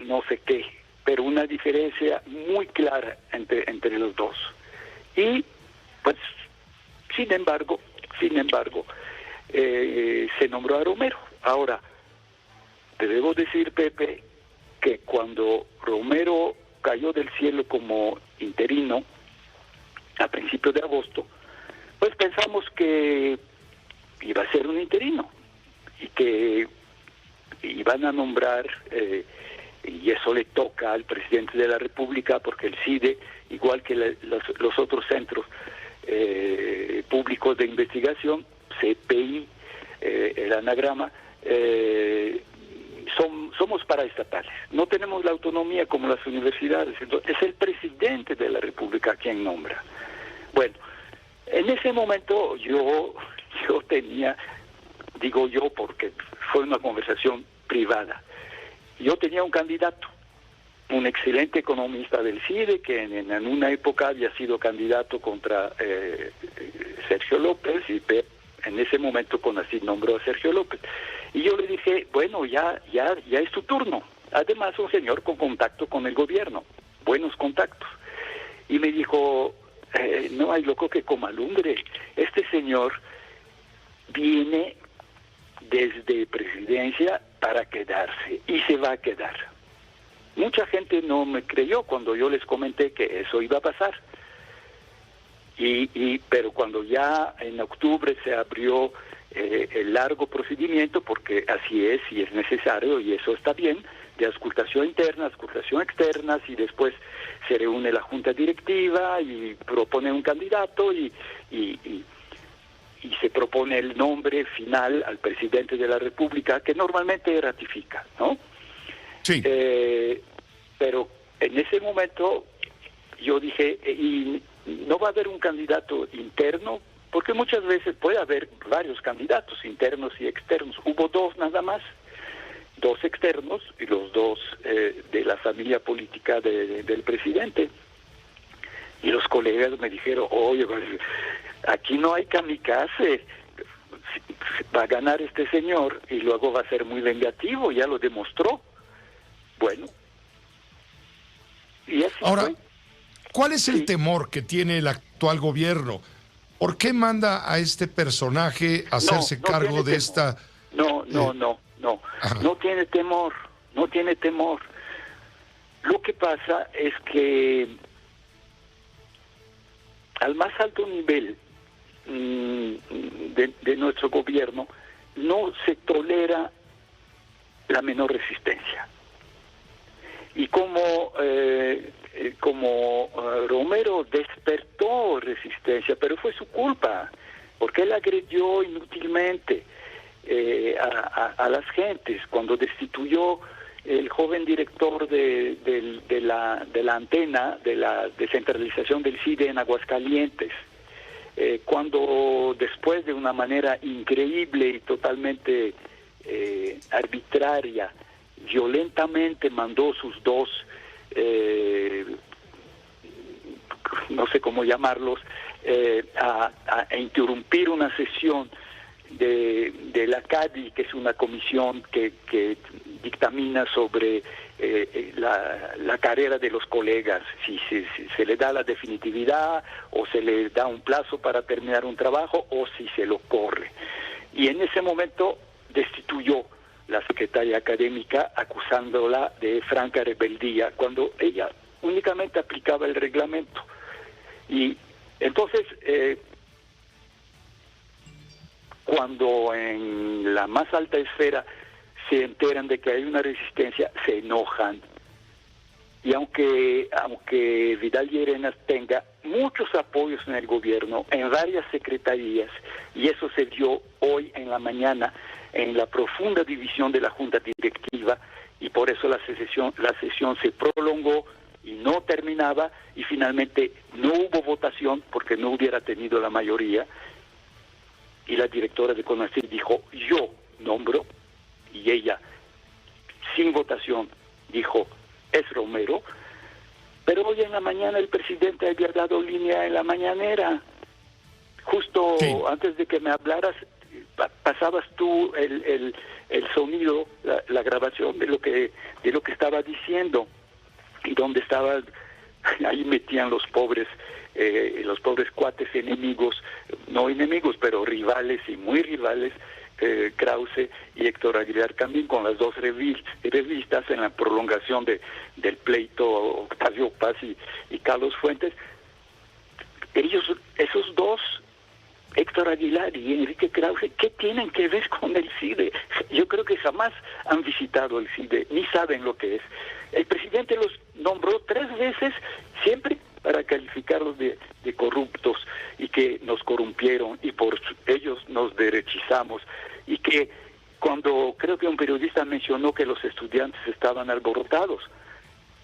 No sé qué, pero una diferencia muy clara entre los dos. Y pues sin embargo se nombró a Romero. Ahora, te debo decir, Pepe, que cuando Romero cayó del cielo como interino a principios de agosto, pues pensamos que iba a ser un interino y que iban a nombrar, y eso le toca al presidente de la República, porque el CIDE, igual que los otros centros públicos de investigación, CPI, el anagrama, son somos paraestatales, no tenemos la autonomía como las universidades, entonces es el presidente de la República quien nombra. Bueno, en ese momento yo tenía, digo yo porque fue una conversación privada, yo tenía un candidato, un excelente economista del CIDE, que en una época había sido candidato contra Sergio López, y en ese momento CONACYT nombró a Sergio López. Y yo le dije, bueno, ya es tu turno. Además, un señor con contacto con el gobierno, buenos contactos. Y me dijo, no hay loco que coma lumbre. Este señor viene desde presidencia para quedarse y se va a quedar. Mucha gente no me creyó cuando yo les comenté que eso iba a pasar. Pero cuando ya en octubre se abrió el largo procedimiento, porque así es y es necesario y eso está bien, de auscultación interna, auscultación externa, y después se reúne la junta directiva y propone un candidato y se propone el nombre final al presidente de la República, que normalmente ratifica, ¿no? Sí. Pero en ese momento yo dije, y no va a haber un candidato interno, porque muchas veces puede haber varios candidatos internos y externos. Hubo dos nada más, dos externos y los dos de la familia política del presidente. Y los colegas me dijeron, oye, aquí no hay kamikaze, va a ganar este señor y luego va a ser muy vengativo, ya lo demostró. Bueno, y así ahora, fue. ¿Cuál es el temor que tiene el actual gobierno? ¿Por qué manda a este personaje a hacerse cargo de esta? No tiene temor, no tiene temor. Lo que pasa es que al más alto nivel de nuestro gobierno no se tolera la menor resistencia. Y como Romero despertó resistencia, pero fue su culpa, porque él agredió inútilmente a las gentes cuando destituyó el joven director de la antena de la descentralización del CIDE en Aguascalientes, cuando después de una manera increíble y totalmente arbitraria, violentamente mandó sus dos, no sé cómo llamarlos, a interrumpir una sesión de la CADI, que es una comisión que dictamina sobre la carrera de los colegas, si se le da la definitividad o se le da un plazo para terminar un trabajo o si se lo corre. Y en ese momento destituyó la secretaria académica acusándola de franca rebeldía cuando ella únicamente aplicaba el reglamento. Y entonces, cuando en la más alta esfera se enteran de que hay una resistencia, se enojan. Y aunque Vidal Llerenas tenga muchos apoyos en el gobierno, en varias secretarías, y eso se dio hoy en la mañana en la profunda división de la Junta Directiva, y por eso la sesión se prolongó y no terminaba, y finalmente no hubo votación porque no hubiera tenido la mayoría, y la directora de CONACYT dijo, yo nombro, y ella, sin votación, dijo, es Romero. Pero hoy en la mañana el presidente había dado línea en la mañanera. Justo antes de que me hablaras, pasabas tú el sonido, la grabación de lo que estaba diciendo, y donde estaba, ahí metían los pobres cuates enemigos, no enemigos, pero rivales y muy rivales, Krause y Héctor Aguilar Camín, con las dos revistas en la prolongación del pleito Octavio Paz y Carlos Fuentes. Esos dos, Héctor Aguilar y Enrique Krause, ¿qué tienen que ver con el CIDE? Yo creo que jamás han visitado el CIDE, ni saben lo que es. El presidente los nombró 3 veces, siempre para calificarlos de corruptos, y que nos corrompieron y por ellos nos derechizamos, y que cuando creo que un periodista mencionó que los estudiantes estaban alborotados.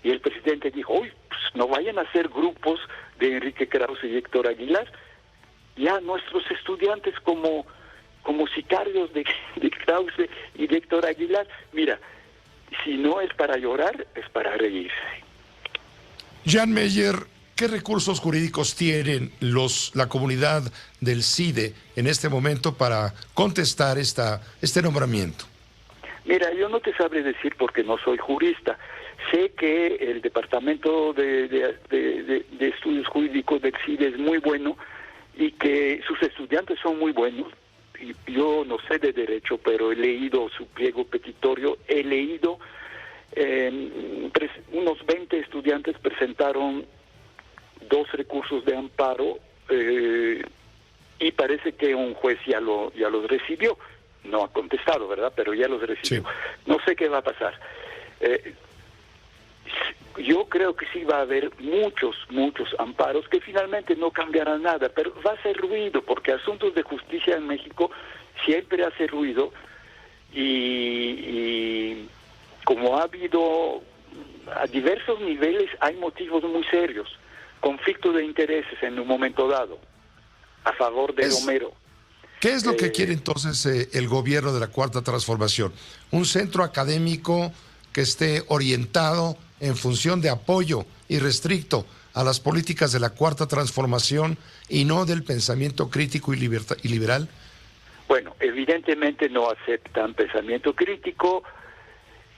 Y el presidente dijo, uy, pues no vayan a hacer grupos de Enrique Krause y Héctor Aguilar. Ya nuestros estudiantes como sicarios de Krause y de Héctor Aguilar. Mira, si no es para llorar, es para reírse. Jan Meyer, ¿qué recursos jurídicos tienen la comunidad del CIDE en este momento para contestar este nombramiento? Mira, yo no te sabré decir porque no soy jurista. Sé que el Departamento de Estudios Jurídicos del CIDE es muy bueno y que sus estudiantes son muy buenos. Y yo no sé de derecho, pero he leído su pliego petitorio, he leído, unos 20 estudiantes presentaron 2 recursos de amparo y parece que un juez ya los recibió. No ha contestado, ¿verdad? Pero ya los recibió. Sí. No sé qué va a pasar. Yo creo que sí va a haber muchos amparos que finalmente no cambiarán nada, pero va a hacer ruido, porque asuntos de justicia en México siempre hace ruido y como ha habido a diversos niveles, hay motivos muy serios, conflicto de intereses en un momento dado, a favor de Romero. ¿Qué es lo que quiere entonces el gobierno de la Cuarta Transformación? ¿Un centro académico que esté orientado en función de apoyo irrestricto a las políticas de la Cuarta Transformación y no del pensamiento crítico y liberal? Bueno, evidentemente no aceptan pensamiento crítico.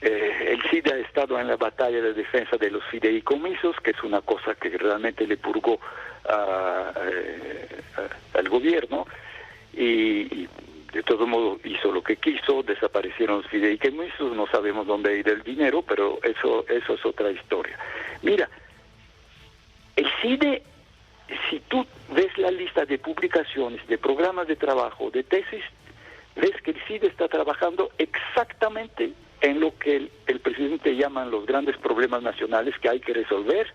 El CIDE ha estado en la batalla de defensa de los fideicomisos, que es una cosa que realmente le purgó al gobierno, y de todo modo hizo lo que quiso, desaparecieron los fideicomisos, no sabemos dónde ha ido el dinero, pero eso es otra historia. Mira, el CIDE, si tú ves la lista de publicaciones, de programas de trabajo, de tesis, ves que el CIDE está trabajando exactamente en lo que el presidente llaman los grandes problemas nacionales que hay que resolver: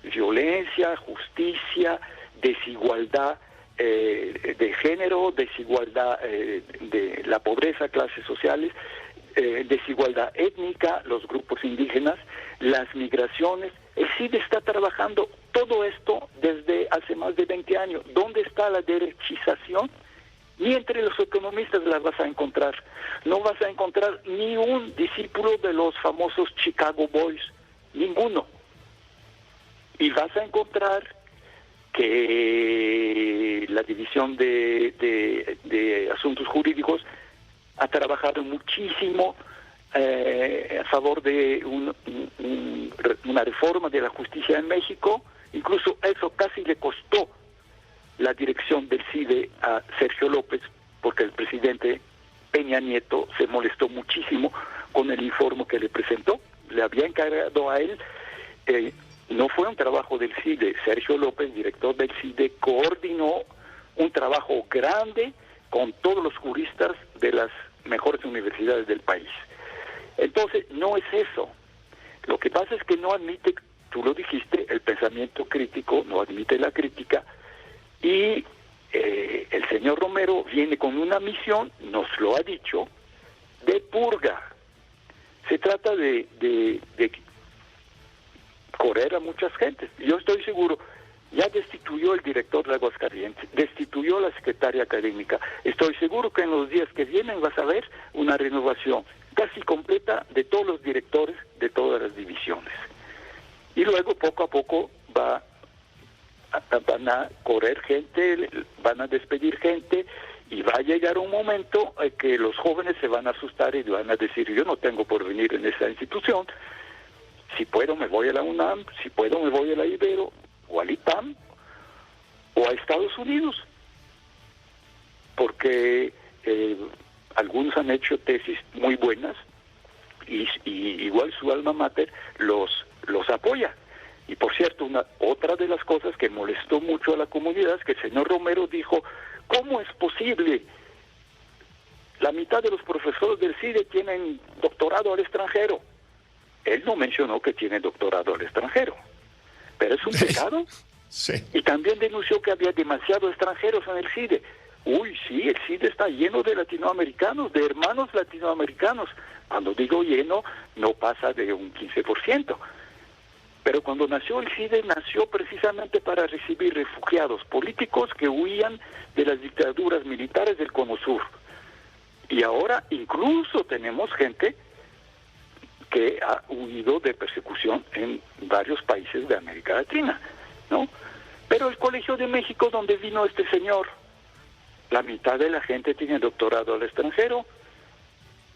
violencia, justicia, desigualdad de género, desigualdad de la pobreza, clases sociales, desigualdad étnica, los grupos indígenas, las migraciones. El CIDE está trabajando todo esto desde hace más de 20 años. ¿Dónde está la derechización? Ni entre los economistas las vas a encontrar. No vas a encontrar ni un discípulo de los famosos Chicago Boys, ninguno. Y vas a encontrar que la División de Asuntos Jurídicos ha trabajado muchísimo a favor de una reforma de la justicia en México. Incluso eso casi le costó la dirección del CIDE a Sergio López, porque el presidente Peña Nieto se molestó muchísimo con el informe que le presentó. Le había encargado a él. No fue un trabajo del CIDE. Sergio López, director del CIDE, coordinó un trabajo grande con todos los juristas de las mejores universidades del país. Entonces, no es eso. Lo que pasa es que no admite, tú lo dijiste, el pensamiento crítico, no admite la crítica, y el señor Romero viene con una misión, nos lo ha dicho, de purga. Se trata de correr a muchas gentes. Yo estoy seguro, ya destituyó el director de Aguascalientes, destituyó la secretaria académica. Estoy seguro que en los días que vienen vas a ver una renovación casi completa de todos los directores de todas las divisiones. Y luego, poco a poco, van a correr gente, van a despedir gente, y va a llegar un momento en que los jóvenes se van a asustar y van a decir: yo no tengo por venir en esa institución. Si puedo me voy a la UNAM, si puedo me voy a la Ibero, o al IPAM, o a Estados Unidos. Porque algunos han hecho tesis muy buenas y igual su alma mater los apoya. Y por cierto, otra de las cosas que molestó mucho a la comunidad es que el señor Romero dijo: ¿cómo es posible? La mitad de los profesores del CIDE tienen doctorado al extranjero. Él no mencionó que tiene doctorado al extranjero, pero es un pecado. Sí. Y también denunció que había demasiados extranjeros en el CIDE. Uy, sí, el CIDE está lleno de latinoamericanos, de hermanos latinoamericanos. Cuando digo lleno, no pasa de un 15%. Pero cuando nació el CIDE, nació precisamente para recibir refugiados políticos que huían de las dictaduras militares del Cono Sur. Y ahora incluso tenemos gente que ha huido de persecución en varios países de América Latina, ¿no? Pero el Colegio de México, donde vino este señor, la mitad de la gente tiene doctorado al extranjero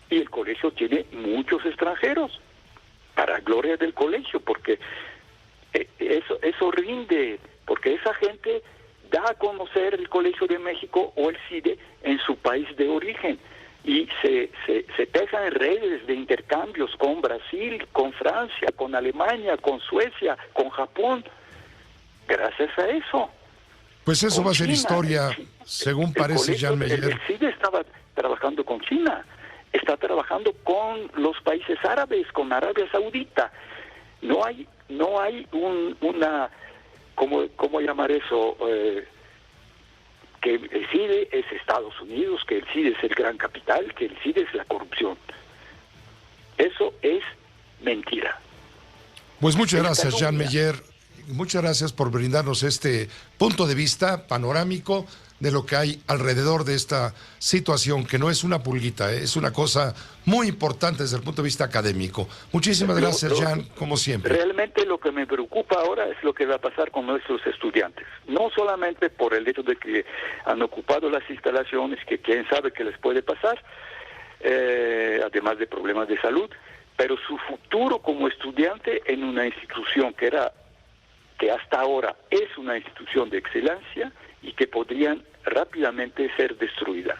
y el colegio tiene muchos extranjeros, para gloria del colegio, porque eso rinde, porque esa gente da a conocer el Colegio de México o el CIDE en su país de origen y se tejan redes de intercambios con Brasil, con Francia, con Alemania, con Suecia, con Japón, gracias a eso. Pues eso va a ser historia, según parece Jean Meyer. El CIDE estaba trabajando con China, está trabajando con los países árabes, con Arabia Saudita. No hay una, ¿cómo llamar eso? Que el CIDE es Estados Unidos, que el CIDE es el gran capital, que el CIDE es la corrupción. Eso es mentira. Pues muchas gracias, Jean Meyer. Muchas gracias por brindarnos este punto de vista panorámico de lo que hay alrededor de esta situación, que no es una pulguita, es una cosa muy importante desde el punto de vista académico. Muchísimas gracias, Jean, como siempre. Realmente lo que me preocupa ahora es lo que va a pasar con nuestros estudiantes. No solamente por el hecho de que han ocupado las instalaciones, que quién sabe qué les puede pasar, además de problemas de salud, pero su futuro como estudiante en una institución que hasta ahora es una institución de excelencia y que podrían rápidamente ser destruida.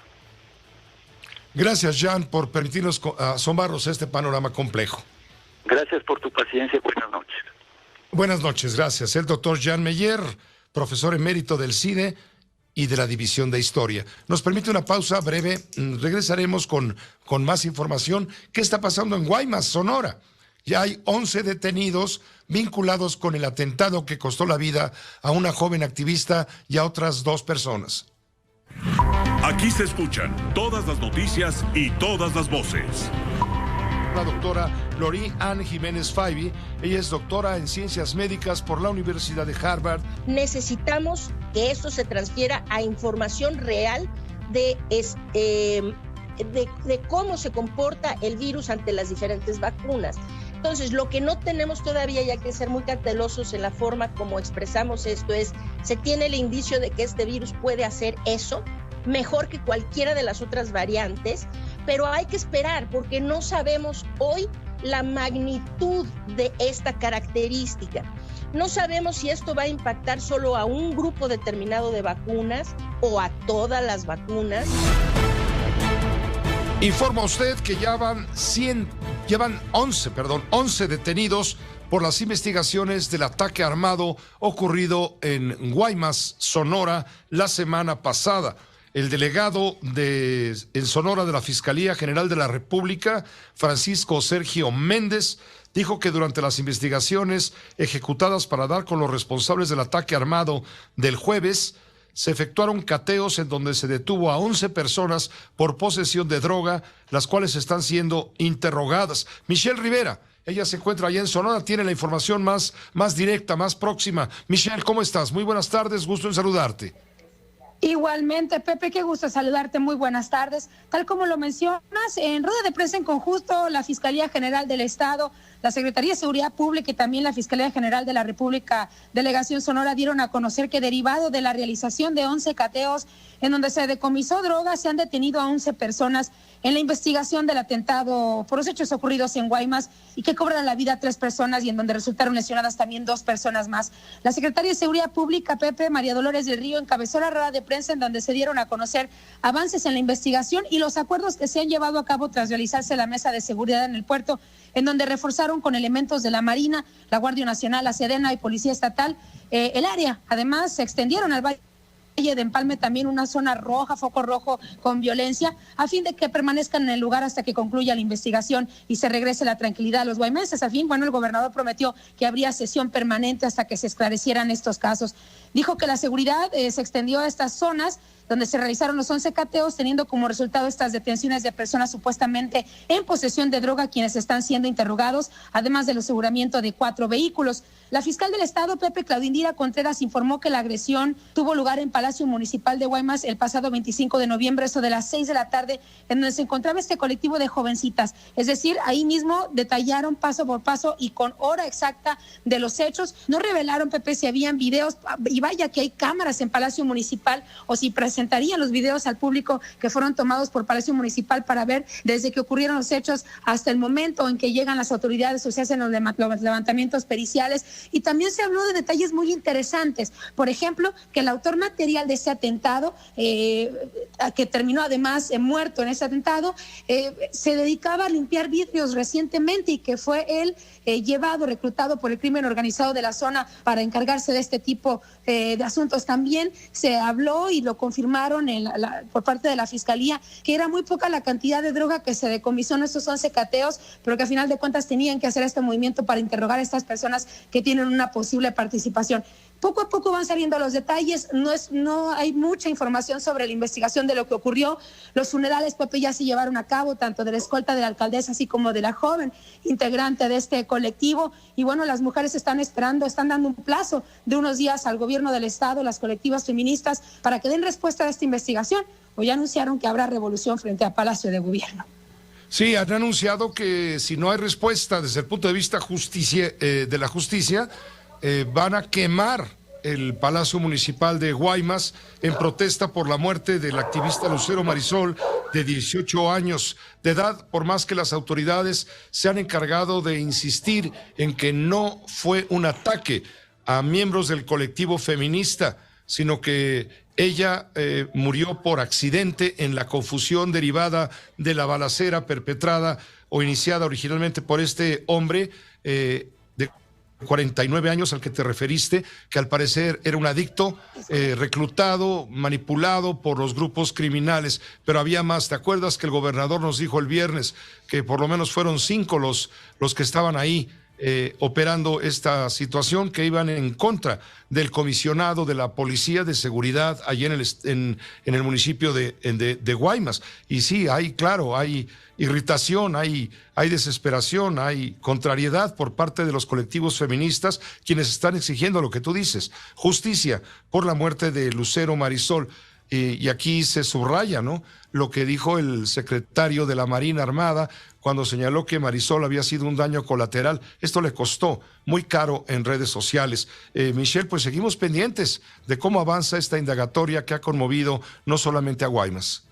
Gracias, Jean, por permitirnos asomarnos a este panorama complejo. Gracias por tu paciencia. Buenas noches. Buenas noches, gracias. El doctor Jean Meyer, profesor emérito del CIDE y de la División de Historia. Nos permite una pausa breve. Regresaremos con más información. ¿Qué está pasando en Guaymas, Sonora? Ya hay 11 detenidos vinculados con el atentado que costó la vida a una joven activista y a otras 2 personas. Aquí se escuchan todas las noticias y todas las voces. La doctora Lori Ann Jiménez Faibi, ella es doctora en Ciencias Médicas por la Universidad de Harvard. Necesitamos que esto se transfiera a información real de cómo se comporta el virus ante las diferentes vacunas. Entonces, lo que no tenemos todavía, y hay que ser muy cautelosos en la forma como expresamos esto, es, se tiene el indicio de que este virus puede hacer eso mejor que cualquiera de las otras variantes, pero hay que esperar porque no sabemos hoy la magnitud de esta característica. No sabemos si esto va a impactar solo a un grupo determinado de vacunas o a todas las vacunas. Informa usted que ya van 11 detenidos por las investigaciones del ataque armado ocurrido en Guaymas, Sonora, la semana pasada. El delegado en Sonora de la Fiscalía General de la República, Francisco Sergio Méndez, dijo que durante las investigaciones ejecutadas para dar con los responsables del ataque armado del jueves, se efectuaron cateos en donde se detuvo a 11 personas por posesión de droga, las cuales están siendo interrogadas. Michelle Rivera, ella se encuentra allá en Sonora, tiene la información más directa, más próxima. Michelle, ¿cómo estás? Muy buenas tardes, gusto en saludarte. Igualmente, Pepe, qué gusto saludarte, muy buenas tardes. Tal como lo mencionas, en rueda de prensa en conjunto, la Fiscalía General del Estado, la Secretaría de Seguridad Pública y también la Fiscalía General de la República, Delegación Sonora, dieron a conocer que derivado de la realización de 11 cateos en donde se decomisó droga, se han detenido a 11 personas en la investigación del atentado por los hechos ocurridos en Guaymas y que cobran la vida a 3 personas y en donde resultaron lesionadas también 2 personas más. La Secretaría de Seguridad Pública, Pepe, María Dolores del Río, encabezó la rueda de prensa en donde se dieron a conocer avances en la investigación y los acuerdos que se han llevado a cabo tras realizarse la mesa de seguridad en el puerto, en donde reforzaron con elementos de la Marina, la Guardia Nacional, la Sedena y Policía Estatal el área. Además, se extendieron al Valle de Empalme también una zona roja, foco rojo con violencia, a fin de que permanezcan en el lugar hasta que concluya la investigación y se regrese la tranquilidad a los guaymenses. Al fin, el gobernador prometió que habría sesión permanente hasta que se esclarecieran estos casos. Dijo que la seguridad se extendió a estas zonas donde se realizaron los 11 cateos, teniendo como resultado estas detenciones de personas supuestamente en posesión de droga, quienes están siendo interrogados, además del aseguramiento de 4 vehículos. La fiscal del Estado, Claudia Indira Contreras, informó que la agresión tuvo lugar en Palacio Municipal de Guaymas el pasado 25 de noviembre, eso de las 6 de la tarde, en donde se encontraba este colectivo de jovencitas. Es decir, ahí mismo detallaron paso por paso y con hora exacta de los hechos. No revelaron, si habían videos, y vaya que hay cámaras en Palacio Municipal, o si presentarían los videos al público que fueron tomados por Palacio Municipal para ver desde que ocurrieron los hechos hasta el momento en que llegan las autoridades o se hacen los levantamientos periciales. Y también se habló de detalles muy interesantes. Por ejemplo, que el autor material de ese atentado, que terminó además muerto en ese atentado, se dedicaba a limpiar vidrios recientemente y que fue él reclutado por el crimen organizado de la zona para encargarse de este tipo de asuntos. También se habló y lo confirmaron por parte de la Fiscalía que era muy poca la cantidad de droga que se decomisó en estos 11 cateos, pero que a final de cuentas tenían que hacer este movimiento para interrogar a estas personas que tienen una posible participación. Poco a poco van saliendo los detalles, no hay mucha información sobre la investigación de lo que ocurrió. Los funerales, ya se llevaron a cabo, tanto de la escolta de la alcaldesa así como de la joven integrante de este colectivo. Y las mujeres están esperando, están dando un plazo de unos días al gobierno del Estado, las colectivas feministas, para que den respuesta a esta investigación. Hoy anunciaron que habrá revolución frente a Palacio de Gobierno. Sí, han anunciado que si no hay respuesta desde el punto de vista de la justicia, van a quemar el Palacio Municipal de Guaymas en protesta por la muerte del activista Lucero Marisol, de 18 años de edad, por más que las autoridades se han encargado de insistir en que no fue un ataque a miembros del colectivo feminista, sino que ella murió por accidente en la confusión derivada de la balacera perpetrada o iniciada originalmente por este hombre de 49 años al que te referiste, que al parecer era un adicto, reclutado, manipulado por los grupos criminales, pero había más. ¿Te acuerdas que el gobernador nos dijo el viernes que por lo menos fueron 5 los que estaban ahí operando esta situación, que iban en contra del comisionado de la Policía de Seguridad allí en el municipio de Guaymas? Y sí, hay irritación, hay desesperación, hay contrariedad por parte de los colectivos feministas, quienes están exigiendo lo que tú dices, justicia por la muerte de Lucero Marisol. Y aquí se subraya, ¿no?, lo que dijo el secretario de la Marina Armada cuando señaló que Marisol había sido un daño colateral. Esto le costó muy caro en redes sociales. Michelle, pues seguimos pendientes de cómo avanza esta indagatoria que ha conmovido no solamente a Guaymas.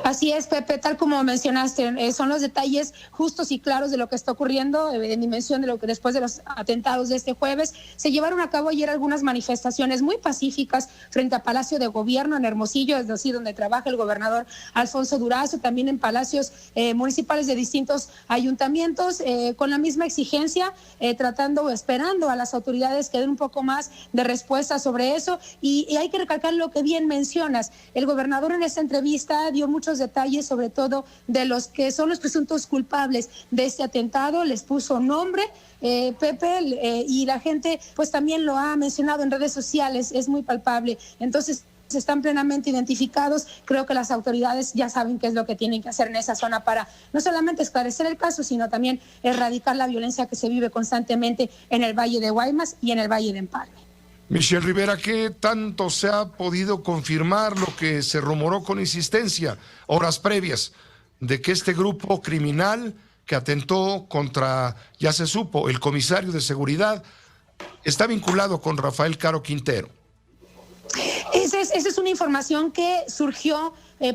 Así es, Pepe, tal como mencionaste, son los detalles justos y claros de lo que está ocurriendo en dimensión de lo que después de los atentados de este jueves se llevaron a cabo ayer algunas manifestaciones muy pacíficas frente a Palacio de Gobierno en Hermosillo, es decir, donde trabaja el gobernador Alfonso Durazo, también en palacios municipales de distintos ayuntamientos, con la misma exigencia, esperando a las autoridades que den un poco más de respuesta sobre eso. Y hay que recalcar lo que bien mencionas, el gobernador en esta entrevista dio muchos detalles, sobre todo de los que son los presuntos culpables de este atentado, les puso nombre, Pepe, y la gente pues también lo ha mencionado en redes sociales, es muy palpable. Entonces están plenamente identificados. Creo que las autoridades ya saben qué es lo que tienen que hacer en esa zona para no solamente esclarecer el caso, sino también erradicar la violencia que se vive constantemente en el Valle de Guaymas y en el Valle de Empalme. Michelle Rivera, ¿qué tanto se ha podido confirmar lo que se rumoró con insistencia horas previas de que este grupo criminal que atentó contra, ya se supo, el comisario de seguridad, está vinculado con Rafael Caro Quintero? Esa es una información que surgió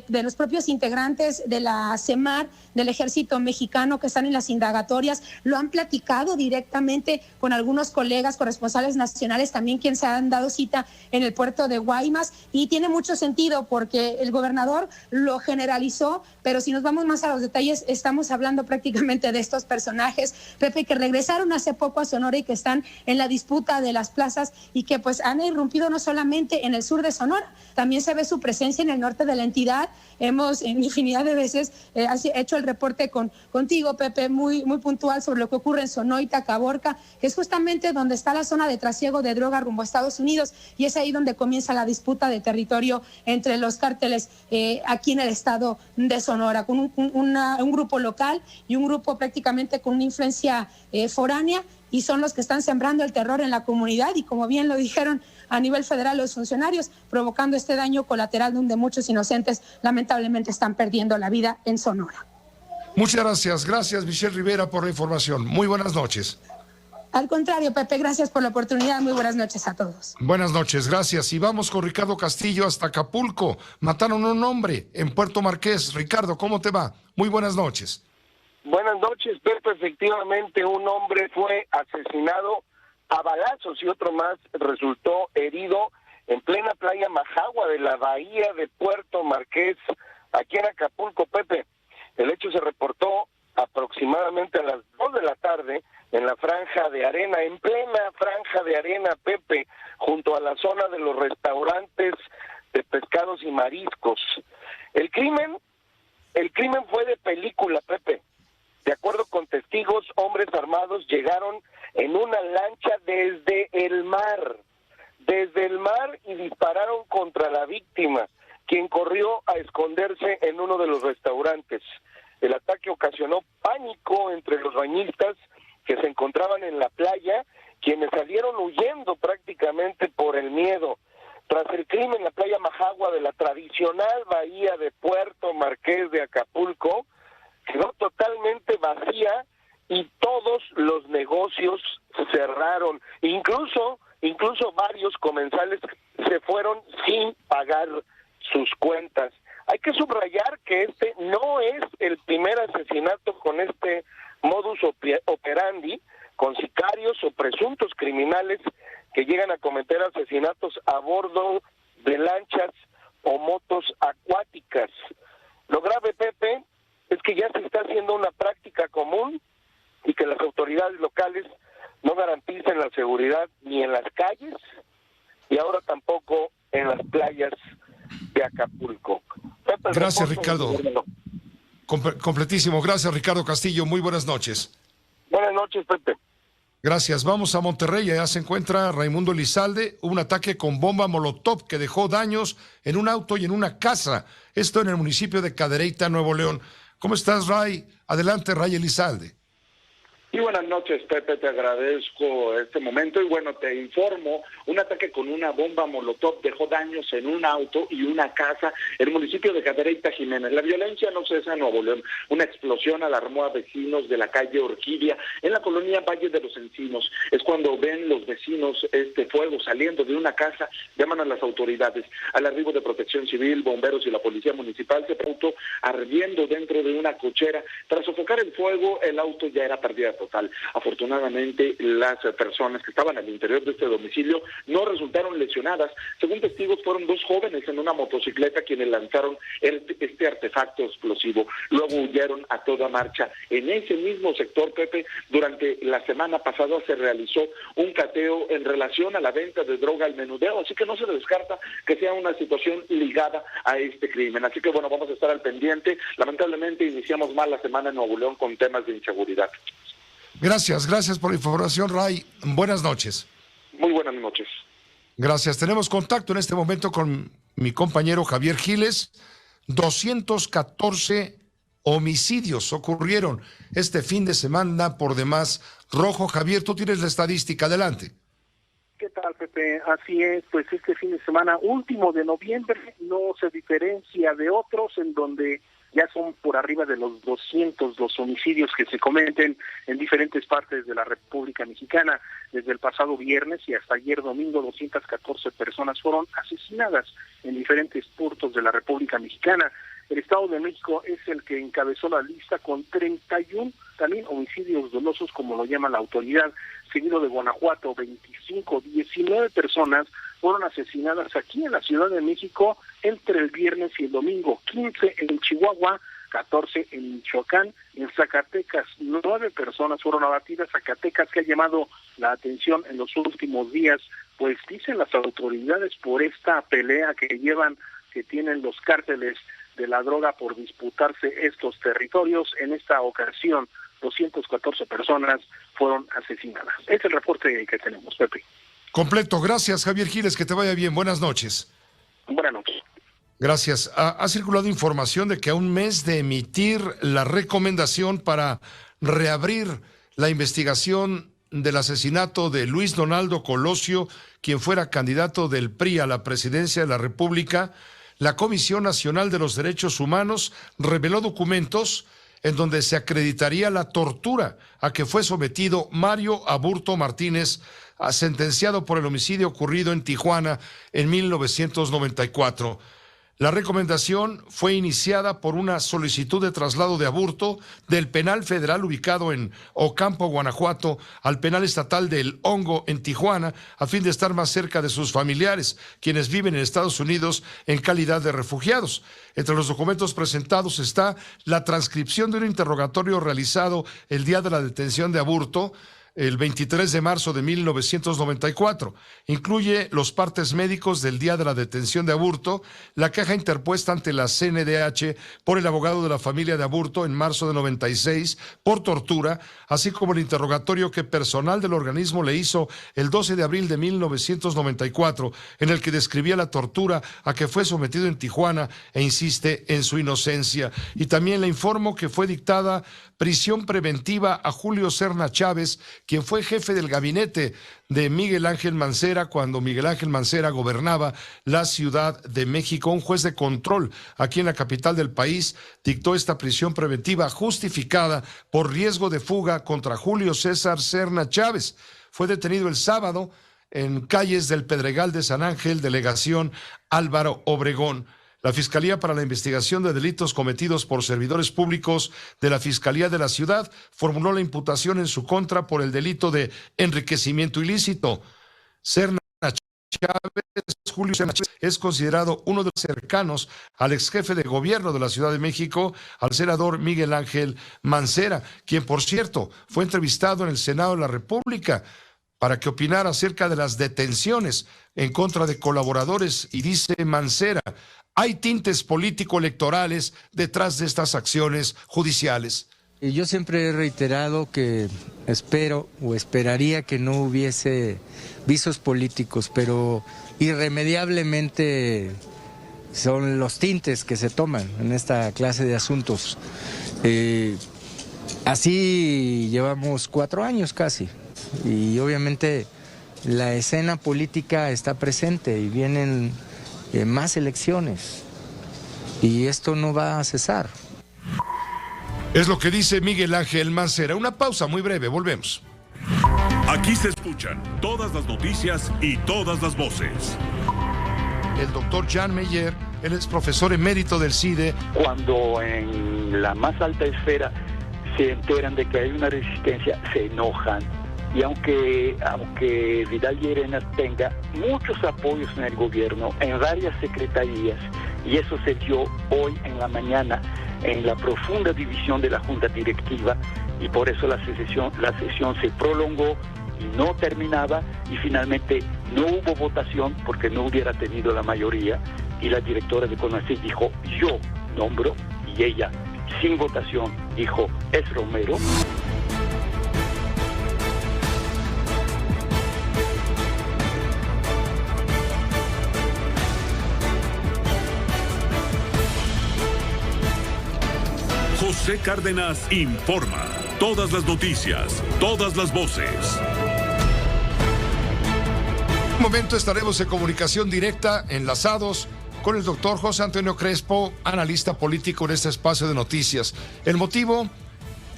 de los propios integrantes de la CEMAR, del Ejército Mexicano, que están en las indagatorias, lo han platicado directamente con algunos colegas corresponsales nacionales, también quienes se han dado cita en el puerto de Guaymas, y tiene mucho sentido porque el gobernador lo generalizó, pero si nos vamos más a los detalles, estamos hablando prácticamente de estos personajes, Pepe, que regresaron hace poco a Sonora y que están en la disputa de las plazas y que pues han irrumpido no solamente en el sur de Sonora, Sonora. También se ve su presencia en el norte de la entidad. Hemos en infinidad de veces hecho el reporte contigo, Pepe, muy puntual sobre lo que ocurre en Sonoita, Caborca, que es justamente donde está la zona de trasiego de droga rumbo a Estados Unidos, y es ahí donde comienza la disputa de territorio entre los cárteles aquí en el estado de Sonora, con un grupo local y un grupo prácticamente con una influencia foránea, y son los que están sembrando el terror en la comunidad y, como bien lo dijeron a nivel federal los funcionarios, provocando este daño colateral donde muchos inocentes lamentablemente están perdiendo la vida en Sonora. Muchas gracias. Gracias, Michelle Rivera, por la información. Muy buenas noches. Al contrario, Pepe, gracias por la oportunidad. Muy buenas noches a todos. Buenas noches, gracias. Y vamos con Ricardo Castillo hasta Acapulco. Mataron a un hombre en Puerto Marqués. Ricardo, ¿cómo te va? Muy buenas noches. Buenas noches, Pepe. Efectivamente, un hombre fue asesinado a balazos y otro más resultó herido en plena playa Majagua de la bahía de Puerto Marqués, aquí en Acapulco, Pepe. El hecho se reportó aproximadamente a las 2 de la tarde en la franja de arena, en plena franja de arena, Pepe, junto a la zona de los restaurantes de pescados y mariscos. El crimen fue de película, Pepe. De acuerdo con testigos, hombres armados llegaron en una lancha desde el mar y dispararon contra la víctima, quien corrió a esconderse en uno de los restaurantes. El ataque ocasionó pánico entre los bañistas que se encontraban en la playa, quienes salieron huyendo prácticamente por el miedo. Tras el crimen, la playa Majagua de la tradicional bahía de Puerto Marqués de Acapulco quedó totalmente vacía y todos los negocios cerraron. Incluso varios comensales se fueron sin pagar sus cuentas. Hay que subrayar que este no es el primer asesinato con este modus operandi, con sicarios o presuntos criminales que llegan a cometer asesinatos a bordo de lanchas o motos acuáticas. Lo grave, Pepe, es que ya se está haciendo una práctica común y que las autoridades locales no garanticen la seguridad ni en las calles y ahora tampoco en las playas de Acapulco. Pepe, gracias, Ricardo. Completísimo. Gracias, Ricardo Castillo. Muy buenas noches. Buenas noches, Pepe. Gracias. Vamos a Monterrey. Allá se encuentra Raimundo Elizalde. Hubo un ataque con bomba molotov que dejó daños en un auto y en una casa. Esto en el municipio de Cadereyta, Nuevo León. ¿Cómo estás, Ray? Adelante, Ray Elizalde. Y buenas noches, Pepe, te agradezco este momento y bueno, te informo, un ataque con una bomba molotov dejó daños en un auto y una casa en el municipio de Cadereyta, Jiménez. La violencia no cesa en Nuevo León. Una explosión alarmó a vecinos de la calle Orquídea en la colonia Valle de los Encinos. Es cuando ven los vecinos este fuego saliendo de una casa, llaman a las autoridades. Al arribo de Protección Civil, bomberos y la policía municipal se auto ardiendo dentro de una cochera. Tras sofocar el fuego, el auto ya era pérdida total. Afortunadamente, las personas que estaban al interior de este domicilio no resultaron lesionadas. Según testigos, fueron 2 jóvenes en una motocicleta quienes lanzaron este artefacto explosivo. Luego huyeron a toda marcha. En ese mismo sector, Pepe, durante la semana pasada se realizó un cateo en relación a la venta de droga al menudeo, así que no se descarta que sea una situación ligada a este crimen. Así que bueno, vamos a estar al pendiente. Lamentablemente iniciamos mal la semana en Nuevo León con temas de inseguridad. Gracias por la información, Ray. Buenas noches. Muy buenas noches. Gracias. Tenemos contacto en este momento con mi compañero Javier Giles. 214 homicidios ocurrieron este fin de semana por demás rojo. Javier, tú tienes la estadística. Adelante. ¿Qué tal, Pepe? Así es, pues este fin de semana último de noviembre no se diferencia de otros en donde ya son por arriba de los 200 los homicidios que se cometen en diferentes partes de la República Mexicana. Desde el pasado viernes y hasta ayer domingo, 214 personas fueron asesinadas en diferentes puntos de la República Mexicana. El Estado de México es el que encabezó la lista con 31 también homicidios dolosos, como lo llama la autoridad, seguido de Guanajuato, 25, 19 personas fueron asesinadas aquí en la Ciudad de México entre el viernes y el domingo, 15 en Chihuahua, 14 en Michoacán. En Zacatecas, 9 personas fueron abatidas. Zacatecas, que ha llamado la atención en los últimos días, pues dicen las autoridades por esta pelea que tienen los cárteles de la droga por disputarse estos territorios. En esta ocasión, 214 personas fueron asesinadas. Es el reporte que tenemos, Pepe. Completo. Gracias, Javier Giles. Que te vaya bien. Buenas noches. Buenas noches. Gracias. Ha circulado información de que a un mes de emitir la recomendación para reabrir la investigación del asesinato de Luis Donaldo Colosio, quien fuera candidato del PRI a la presidencia de la República, la Comisión Nacional de los Derechos Humanos reveló documentos en donde se acreditaría la tortura a que fue sometido Mario Aburto Martínez, sentenciado por el homicidio ocurrido en Tijuana en 1994. La recomendación fue iniciada por una solicitud de traslado de Aburto del penal federal ubicado en Ocampo, Guanajuato, al penal estatal del Hongo en Tijuana, a fin de estar más cerca de sus familiares, quienes viven en Estados Unidos en calidad de refugiados. Entre los documentos presentados está la transcripción de un interrogatorio realizado el día de la detención de Aburto, el 23 de marzo de 1994. Incluye los partes médicos del día de la detención de Aburto, la queja interpuesta ante la CNDH por el abogado de la familia de Aburto en marzo de 96 por tortura, así como el interrogatorio que personal del organismo le hizo el 12 de abril de 1994, en el que describía la tortura a que fue sometido en Tijuana e insiste en su inocencia. Y también le informo que fue dictada prisión preventiva a Julio Serna Chávez, quien fue jefe del gabinete de Miguel Ángel Mancera cuando Miguel Ángel Mancera gobernaba la Ciudad de México. Un juez de control aquí en la capital del país dictó esta prisión preventiva justificada por riesgo de fuga contra Julio César Serna Chávez. Fue detenido el sábado en calles del Pedregal de San Ángel, delegación Álvaro Obregón. La Fiscalía para la Investigación de Delitos Cometidos por Servidores Públicos de la Fiscalía de la Ciudad formuló la imputación en su contra por el delito de enriquecimiento ilícito. Serna Chávez, Julio Serna Chávez, es considerado uno de los cercanos al ex jefe de gobierno de la Ciudad de México, al senador Miguel Ángel Mancera, quien, por cierto, fue entrevistado en el Senado de la República para que opinara acerca de las detenciones en contra de colaboradores, y dice Mancera: hay tintes político-electorales detrás de estas acciones judiciales. Y yo siempre he reiterado que espero o esperaría que no hubiese visos políticos, pero irremediablemente son los tintes que se toman en esta clase de asuntos. Así llevamos 4 años casi, y obviamente la escena política está presente y vienen más elecciones, y esto no va a cesar. Es lo que dice Miguel Ángel Mancera. Una pausa muy breve, volvemos. Aquí se escuchan todas las noticias y todas las voces. El doctor Jan Meyer, él es profesor emérito del CIDE. Cuando en la más alta esfera se enteran de que hay una resistencia, se enojan. Y aunque Vidal Llerena tenga muchos apoyos en el gobierno, en varias secretarías, y eso se dio hoy en la mañana en la profunda división de la Junta Directiva, y por eso la sesión se prolongó y no terminaba, y finalmente no hubo votación porque no hubiera tenido la mayoría, y la directora de CONACYT dijo: yo nombro, y ella, sin votación, dijo: es Romero. José Cárdenas informa. Todas las noticias, todas las voces. En un momento estaremos en comunicación directa, enlazados con el doctor José Antonio Crespo, analista político en este espacio de noticias. El motivo: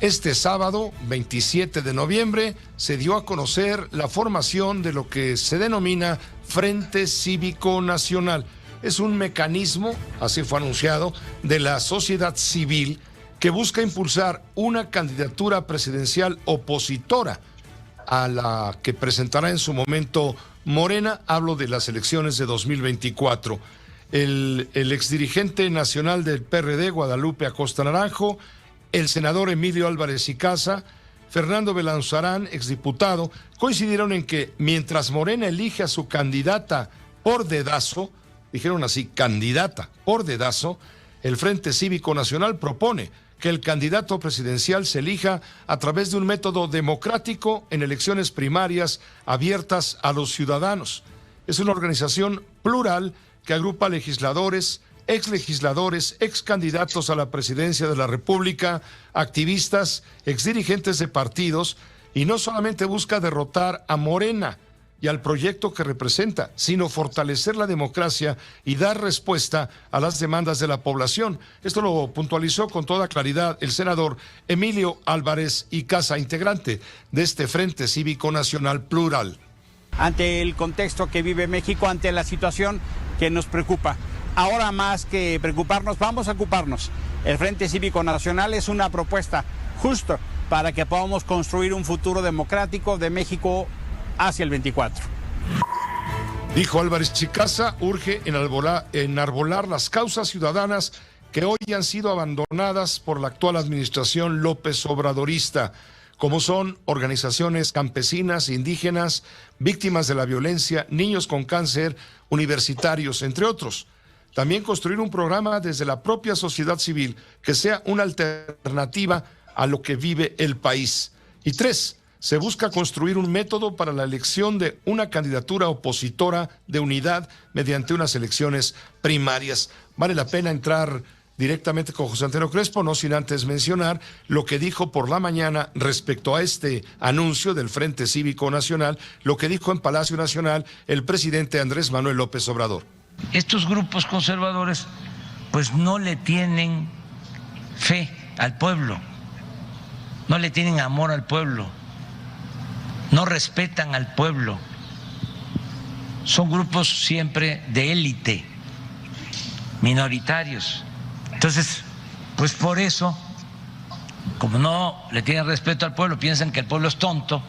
este sábado, 27 de noviembre, se dio a conocer la formación de lo que se denomina Frente Cívico Nacional. Es un mecanismo, así fue anunciado, de la sociedad civil que busca impulsar una candidatura presidencial opositora a la que presentará en su momento Morena. Hablo de las elecciones de 2024. el exdirigente nacional del PRD, Guadalupe Acosta Naranjo, el senador Emilio Álvarez y Casa, Fernando Belanzarán, exdiputado, coincidieron en que mientras Morena elige a su candidata por dedazo, dijeron así, candidata por dedazo, el Frente Cívico Nacional propone que el candidato presidencial se elija a través de un método democrático en elecciones primarias abiertas a los ciudadanos. Es una organización plural que agrupa legisladores, exlegisladores, excandidatos a la presidencia de la República, activistas, exdirigentes de partidos, y no solamente busca derrotar a Morena y al proyecto que representa, sino fortalecer la democracia y dar respuesta a las demandas de la población. Esto lo puntualizó con toda claridad el senador Emilio Álvarez y Casa, integrante de este Frente Cívico Nacional Plural. Ante el contexto que vive México, ante la situación que nos preocupa, ahora más que preocuparnos, vamos a ocuparnos. El Frente Cívico Nacional es una propuesta justo para que podamos construir un futuro democrático de México hacia el 24. Dijo Álvarez y Casa, urge enarbolar las causas ciudadanas que hoy han sido abandonadas por la actual administración López Obradorista, como son organizaciones campesinas, indígenas, víctimas de la violencia, niños con cáncer, universitarios, entre otros. También construir un programa desde la propia sociedad civil que sea una alternativa a lo que vive el país. Y 3, se busca construir un método para la elección de una candidatura opositora de unidad mediante unas elecciones primarias. Vale la pena entrar directamente con José Antonio Crespo, no sin antes mencionar lo que dijo por la mañana respecto a este anuncio del Frente Cívico Nacional, lo que dijo en Palacio Nacional el presidente Andrés Manuel López Obrador. Estos grupos conservadores pues no le tienen fe al pueblo, no le tienen amor al pueblo, no respetan al pueblo. Son grupos siempre de élite, minoritarios. Entonces, pues por eso, como no le tienen respeto al pueblo, piensan que el pueblo es tonto,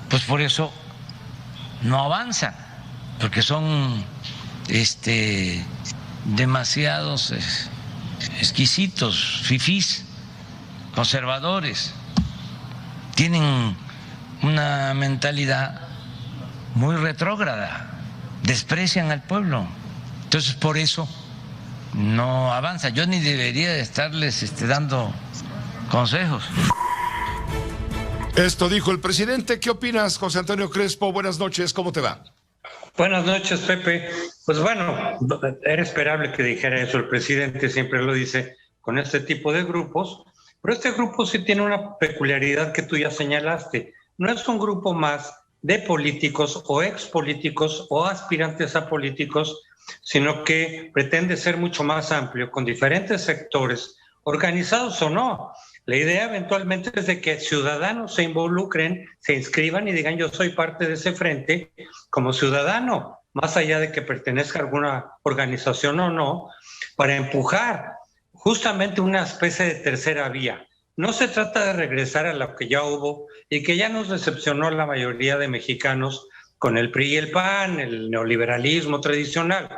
pues por eso no avanzan, porque son demasiados exquisitos, fifís, conservadores, tienen una mentalidad muy retrógrada, desprecian al pueblo. Entonces por eso no avanza. Yo ni debería de estarles dando consejos. Esto dijo el presidente. ¿Qué opinas, José Antonio Crespo? Buenas noches, ¿cómo te va? Buenas noches, Pepe. Pues bueno, era esperable que dijera eso el presidente, siempre lo dice con este tipo de grupos, pero este grupo sí tiene una peculiaridad que tú ya señalaste. No es un grupo más de políticos o expolíticos o aspirantes a políticos, sino que pretende ser mucho más amplio, con diferentes sectores, organizados o no. La idea eventualmente es de que ciudadanos se involucren, se inscriban y digan yo soy parte de ese frente como ciudadano, más allá de que pertenezca a alguna organización o no, para empujar justamente una especie de tercera vía. No se trata de regresar a lo que ya hubo y que ya nos decepcionó la mayoría de mexicanos con el PRI y el PAN, el neoliberalismo tradicional.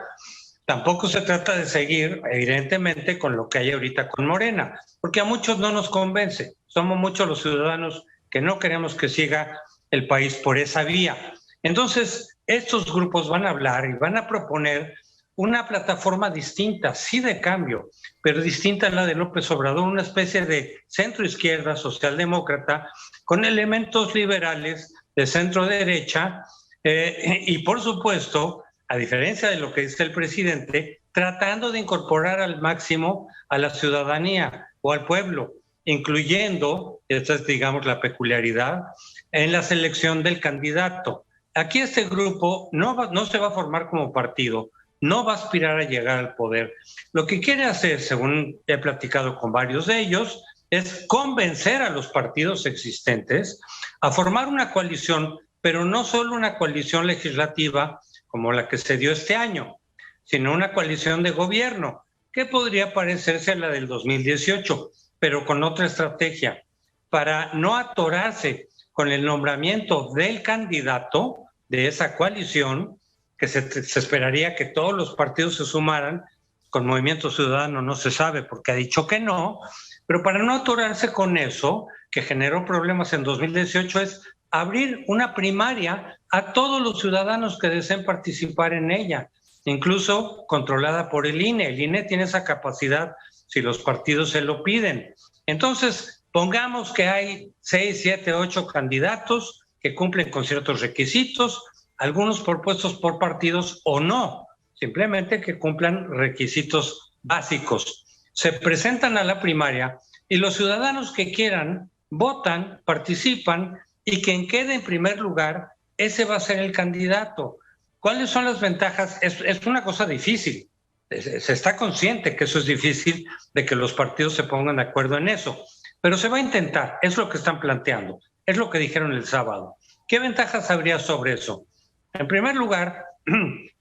Tampoco se trata de seguir, evidentemente, con lo que hay ahorita con Morena, porque a muchos no nos convence. Somos muchos los ciudadanos que no queremos que siga el país por esa vía. Entonces, estos grupos van a hablar y van a proponer una plataforma distinta, sí de cambio, pero distinta a la de López Obrador, una especie de centro-izquierda socialdemócrata con elementos liberales de centro-derecha y, por supuesto, a diferencia de lo que dice el presidente, tratando de incorporar al máximo a la ciudadanía o al pueblo, incluyendo, esta es digamos la peculiaridad, en la selección del candidato. Aquí este grupo no se va a formar como partido, no va a aspirar a llegar al poder. Lo que quiere hacer, según he platicado con varios de ellos, es convencer a los partidos existentes a formar una coalición, pero no solo una coalición legislativa como la que se dio este año, sino una coalición de gobierno, que podría parecerse a la del 2018, pero con otra estrategia, para no atorarse con el nombramiento del candidato de esa coalición que se esperaría que todos los partidos se sumaran. Con Movimiento Ciudadano no se sabe porque ha dicho que no, pero para no atorarse con eso, que generó problemas en 2018, es abrir una primaria a todos los ciudadanos que deseen participar en ella, incluso controlada por el INE. El INE tiene esa capacidad si los partidos se lo piden. Entonces, pongamos que hay 6, 7, 8 candidatos que cumplen con ciertos requisitos, algunos propuestos por partidos o no, simplemente que cumplan requisitos básicos. Se presentan a la primaria y los ciudadanos que quieran votan, participan, y quien quede en primer lugar, ese va a ser el candidato. ¿Cuáles son las ventajas? Es una cosa difícil. Se está consciente que eso es difícil, de que los partidos se pongan de acuerdo en eso. Pero se va a intentar, es lo que están planteando, es lo que dijeron el sábado. ¿Qué ventajas habría sobre eso? En primer lugar,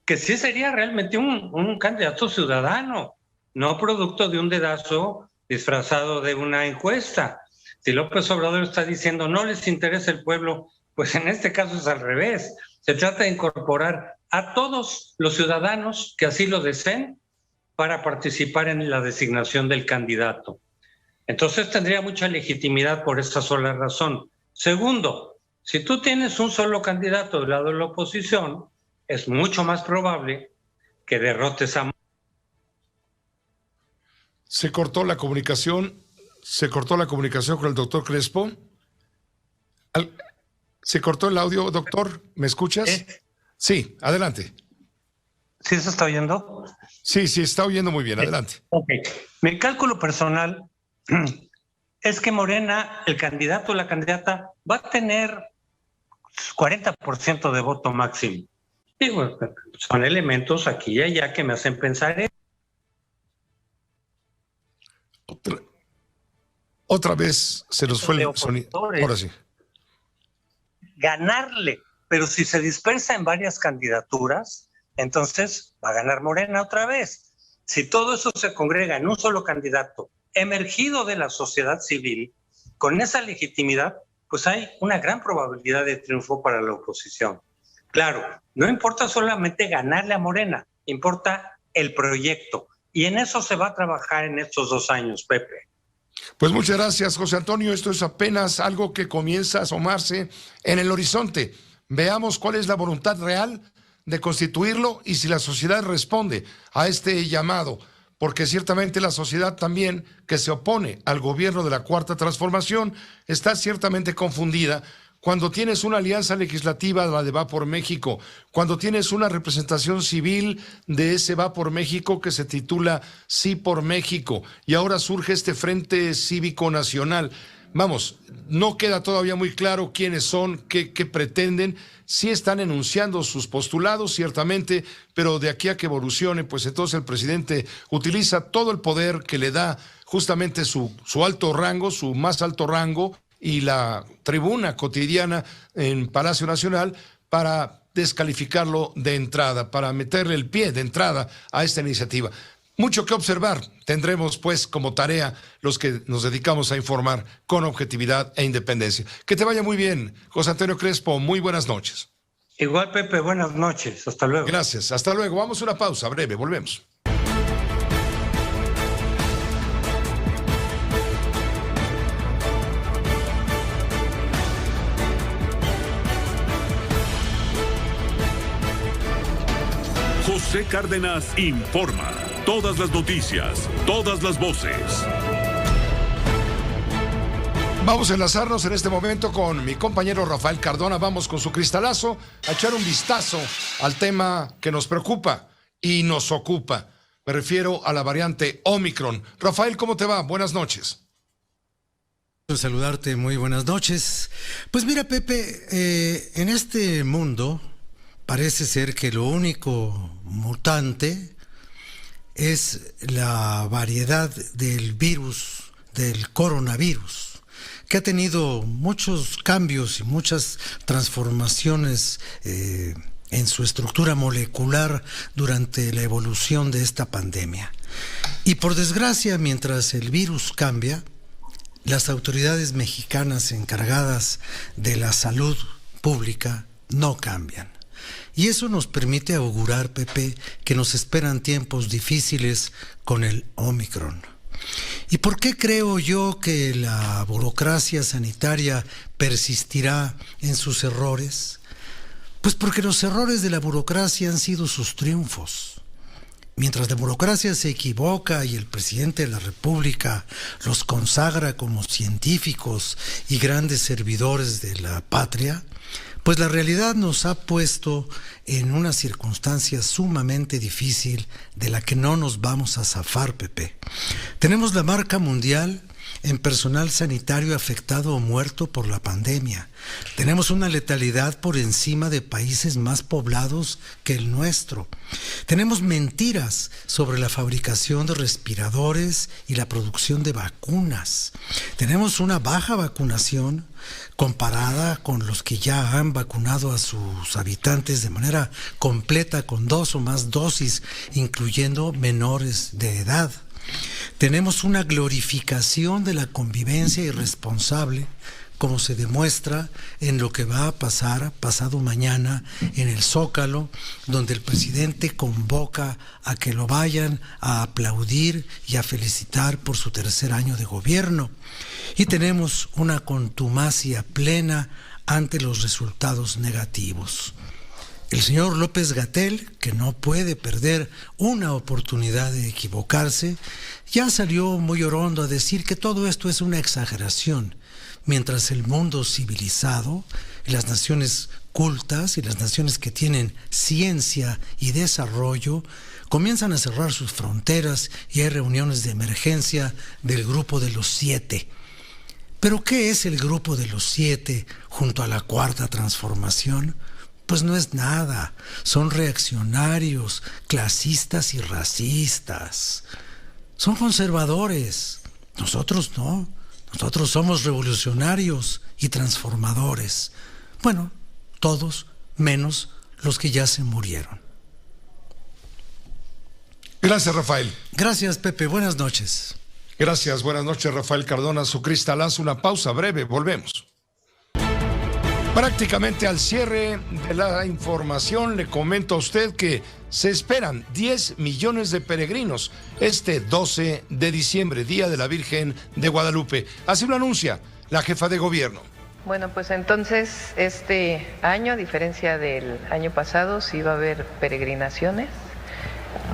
que sí sería realmente un candidato ciudadano, no producto de un dedazo disfrazado de una encuesta. Si López Obrador está diciendo no les interesa el pueblo, pues en este caso es al revés. Se trata de incorporar a todos los ciudadanos que así lo deseen para participar en la designación del candidato. Entonces tendría mucha legitimidad por esa sola razón. Segundo, si tú tienes un solo candidato del lado de la oposición, es mucho más probable que derrotes a... Se cortó la comunicación con el doctor Crespo. Se cortó el audio, doctor. ¿Me escuchas? Sí, adelante. ¿Sí se está oyendo? Sí, está oyendo muy bien. Adelante. Ok. Mi cálculo personal es que Morena, el candidato o la candidata, va a tener 40% de voto máximo. Digo, son elementos aquí y allá que me hacen pensar eso. Otra vez se nos fue el sonido. Ahora sí. Ganarle, pero si se dispersa en varias candidaturas, entonces va a ganar Morena otra vez. Si todo eso se congrega en un solo candidato, emergido de la sociedad civil, con esa legitimidad, pues hay una gran probabilidad de triunfo para la oposición. Claro, no importa solamente ganarle a Morena, importa el proyecto. Y en eso se va a trabajar en estos 2 años, Pepe. Pues muchas gracias, José Antonio. Esto es apenas algo que comienza a asomarse en el horizonte. Veamos cuál es la voluntad real de constituirlo y si la sociedad responde a este llamado, porque ciertamente la sociedad también, que se opone al gobierno de la Cuarta Transformación, está ciertamente confundida. Cuando tienes una alianza legislativa, la de Va por México, cuando tienes una representación civil de ese Va por México que se titula Sí por México, y ahora surge este Frente Cívico Nacional. Vamos, no queda todavía muy claro quiénes son, qué pretenden. Sí están enunciando sus postulados, ciertamente, pero de aquí a que evolucione, pues entonces el presidente utiliza todo el poder que le da justamente su alto rango, su más alto rango, y la tribuna cotidiana en Palacio Nacional para descalificarlo de entrada, para meterle el pie de entrada a esta iniciativa. Mucho que observar. Tendremos, pues, como tarea los que nos dedicamos a informar con objetividad e independencia. Que te vaya muy bien, José Antonio Crespo. Muy buenas noches. Igual, Pepe, buenas noches. Hasta luego. Gracias. Hasta luego. Vamos a una pausa breve. Volvemos. José Cárdenas informa. Todas las noticias, todas las voces. Vamos a enlazarnos en este momento con mi compañero Rafael Cardona. Vamos con su cristalazo a echar un vistazo al tema que nos preocupa y nos ocupa. Me refiero a la variante Omicron. Rafael, ¿cómo te va? Buenas noches. Saludarte, muy buenas noches. Pues mira, Pepe, en este mundo parece ser que lo único mutante es la variedad del virus, del coronavirus, que ha tenido muchos cambios y muchas transformaciones en su estructura molecular durante la evolución de esta pandemia. Y por desgracia, mientras el virus cambia, las autoridades mexicanas encargadas de la salud pública no cambian. Y eso nos permite augurar, Pepe, que nos esperan tiempos difíciles con el Omicron. ¿Y por qué creo yo que la burocracia sanitaria persistirá en sus errores? Pues porque los errores de la burocracia han sido sus triunfos. Mientras la burocracia se equivoca y el presidente de la República los consagra como científicos y grandes servidores de la patria, pues la realidad nos ha puesto en una circunstancia sumamente difícil de la que no nos vamos a zafar, Pepe. Tenemos la marca mundial en personal sanitario afectado o muerto por la pandemia. Tenemos una letalidad por encima de países más poblados que el nuestro. Tenemos mentiras sobre la fabricación de respiradores y la producción de vacunas. Tenemos una baja vacunación comparada con los que ya han vacunado a sus habitantes de manera completa con 2 o más dosis, incluyendo menores de edad. Tenemos una glorificación de la convivencia irresponsable, como se demuestra en lo que va a pasar pasado mañana en el Zócalo, donde el presidente convoca a que lo vayan a aplaudir y a felicitar por su 3er año de gobierno. Y tenemos una contumacia plena ante los resultados negativos. El señor López-Gatell, que no puede perder una oportunidad de equivocarse, ya salió muy orondo a decir que todo esto es una exageración, mientras el mundo civilizado, y las naciones cultas y las naciones que tienen ciencia y desarrollo, comienzan a cerrar sus fronteras y hay reuniones de emergencia del Grupo de los 7. ¿Pero qué es el Grupo de los 7 junto a la Cuarta Transformación? Pues no es nada, son reaccionarios, clasistas y racistas. Son conservadores, nosotros no, nosotros somos revolucionarios y transformadores. Bueno, todos menos los que ya se murieron. Gracias, Rafael. Gracias, Pepe, buenas noches. Gracias, buenas noches, Rafael Cardona, su cristalazo. Una pausa breve, volvemos. Prácticamente al cierre de la información le comento a usted que se esperan 10 millones de peregrinos este 12 de diciembre, Día de la Virgen de Guadalupe. Así lo anuncia la jefa de gobierno. Bueno, pues entonces este año, a diferencia del año pasado, sí va a haber peregrinaciones.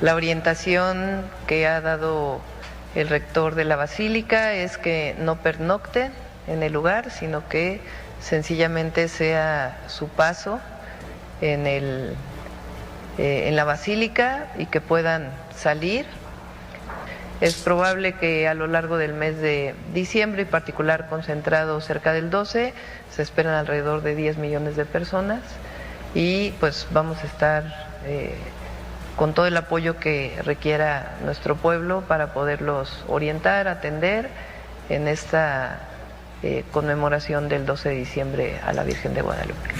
La orientación que ha dado el rector de la Basílica es que no pernocten en el lugar, sino que sencillamente sea su paso en la Basílica y que puedan salir. Es probable que a lo largo del mes de diciembre, y particular concentrado cerca del 12, se esperan alrededor de 10 millones de personas y pues vamos a estar con todo el apoyo que requiera nuestro pueblo para poderlos orientar, atender en esta conmemoración del 12 de diciembre a la Virgen de Guadalupe.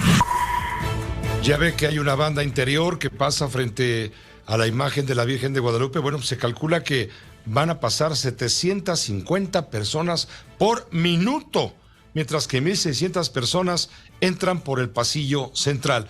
Ya ve que hay una banda interior que pasa frente a la imagen de la Virgen de Guadalupe. Bueno, se calcula que van a pasar 750 personas por minuto, mientras que 1,600 personas entran por el pasillo central.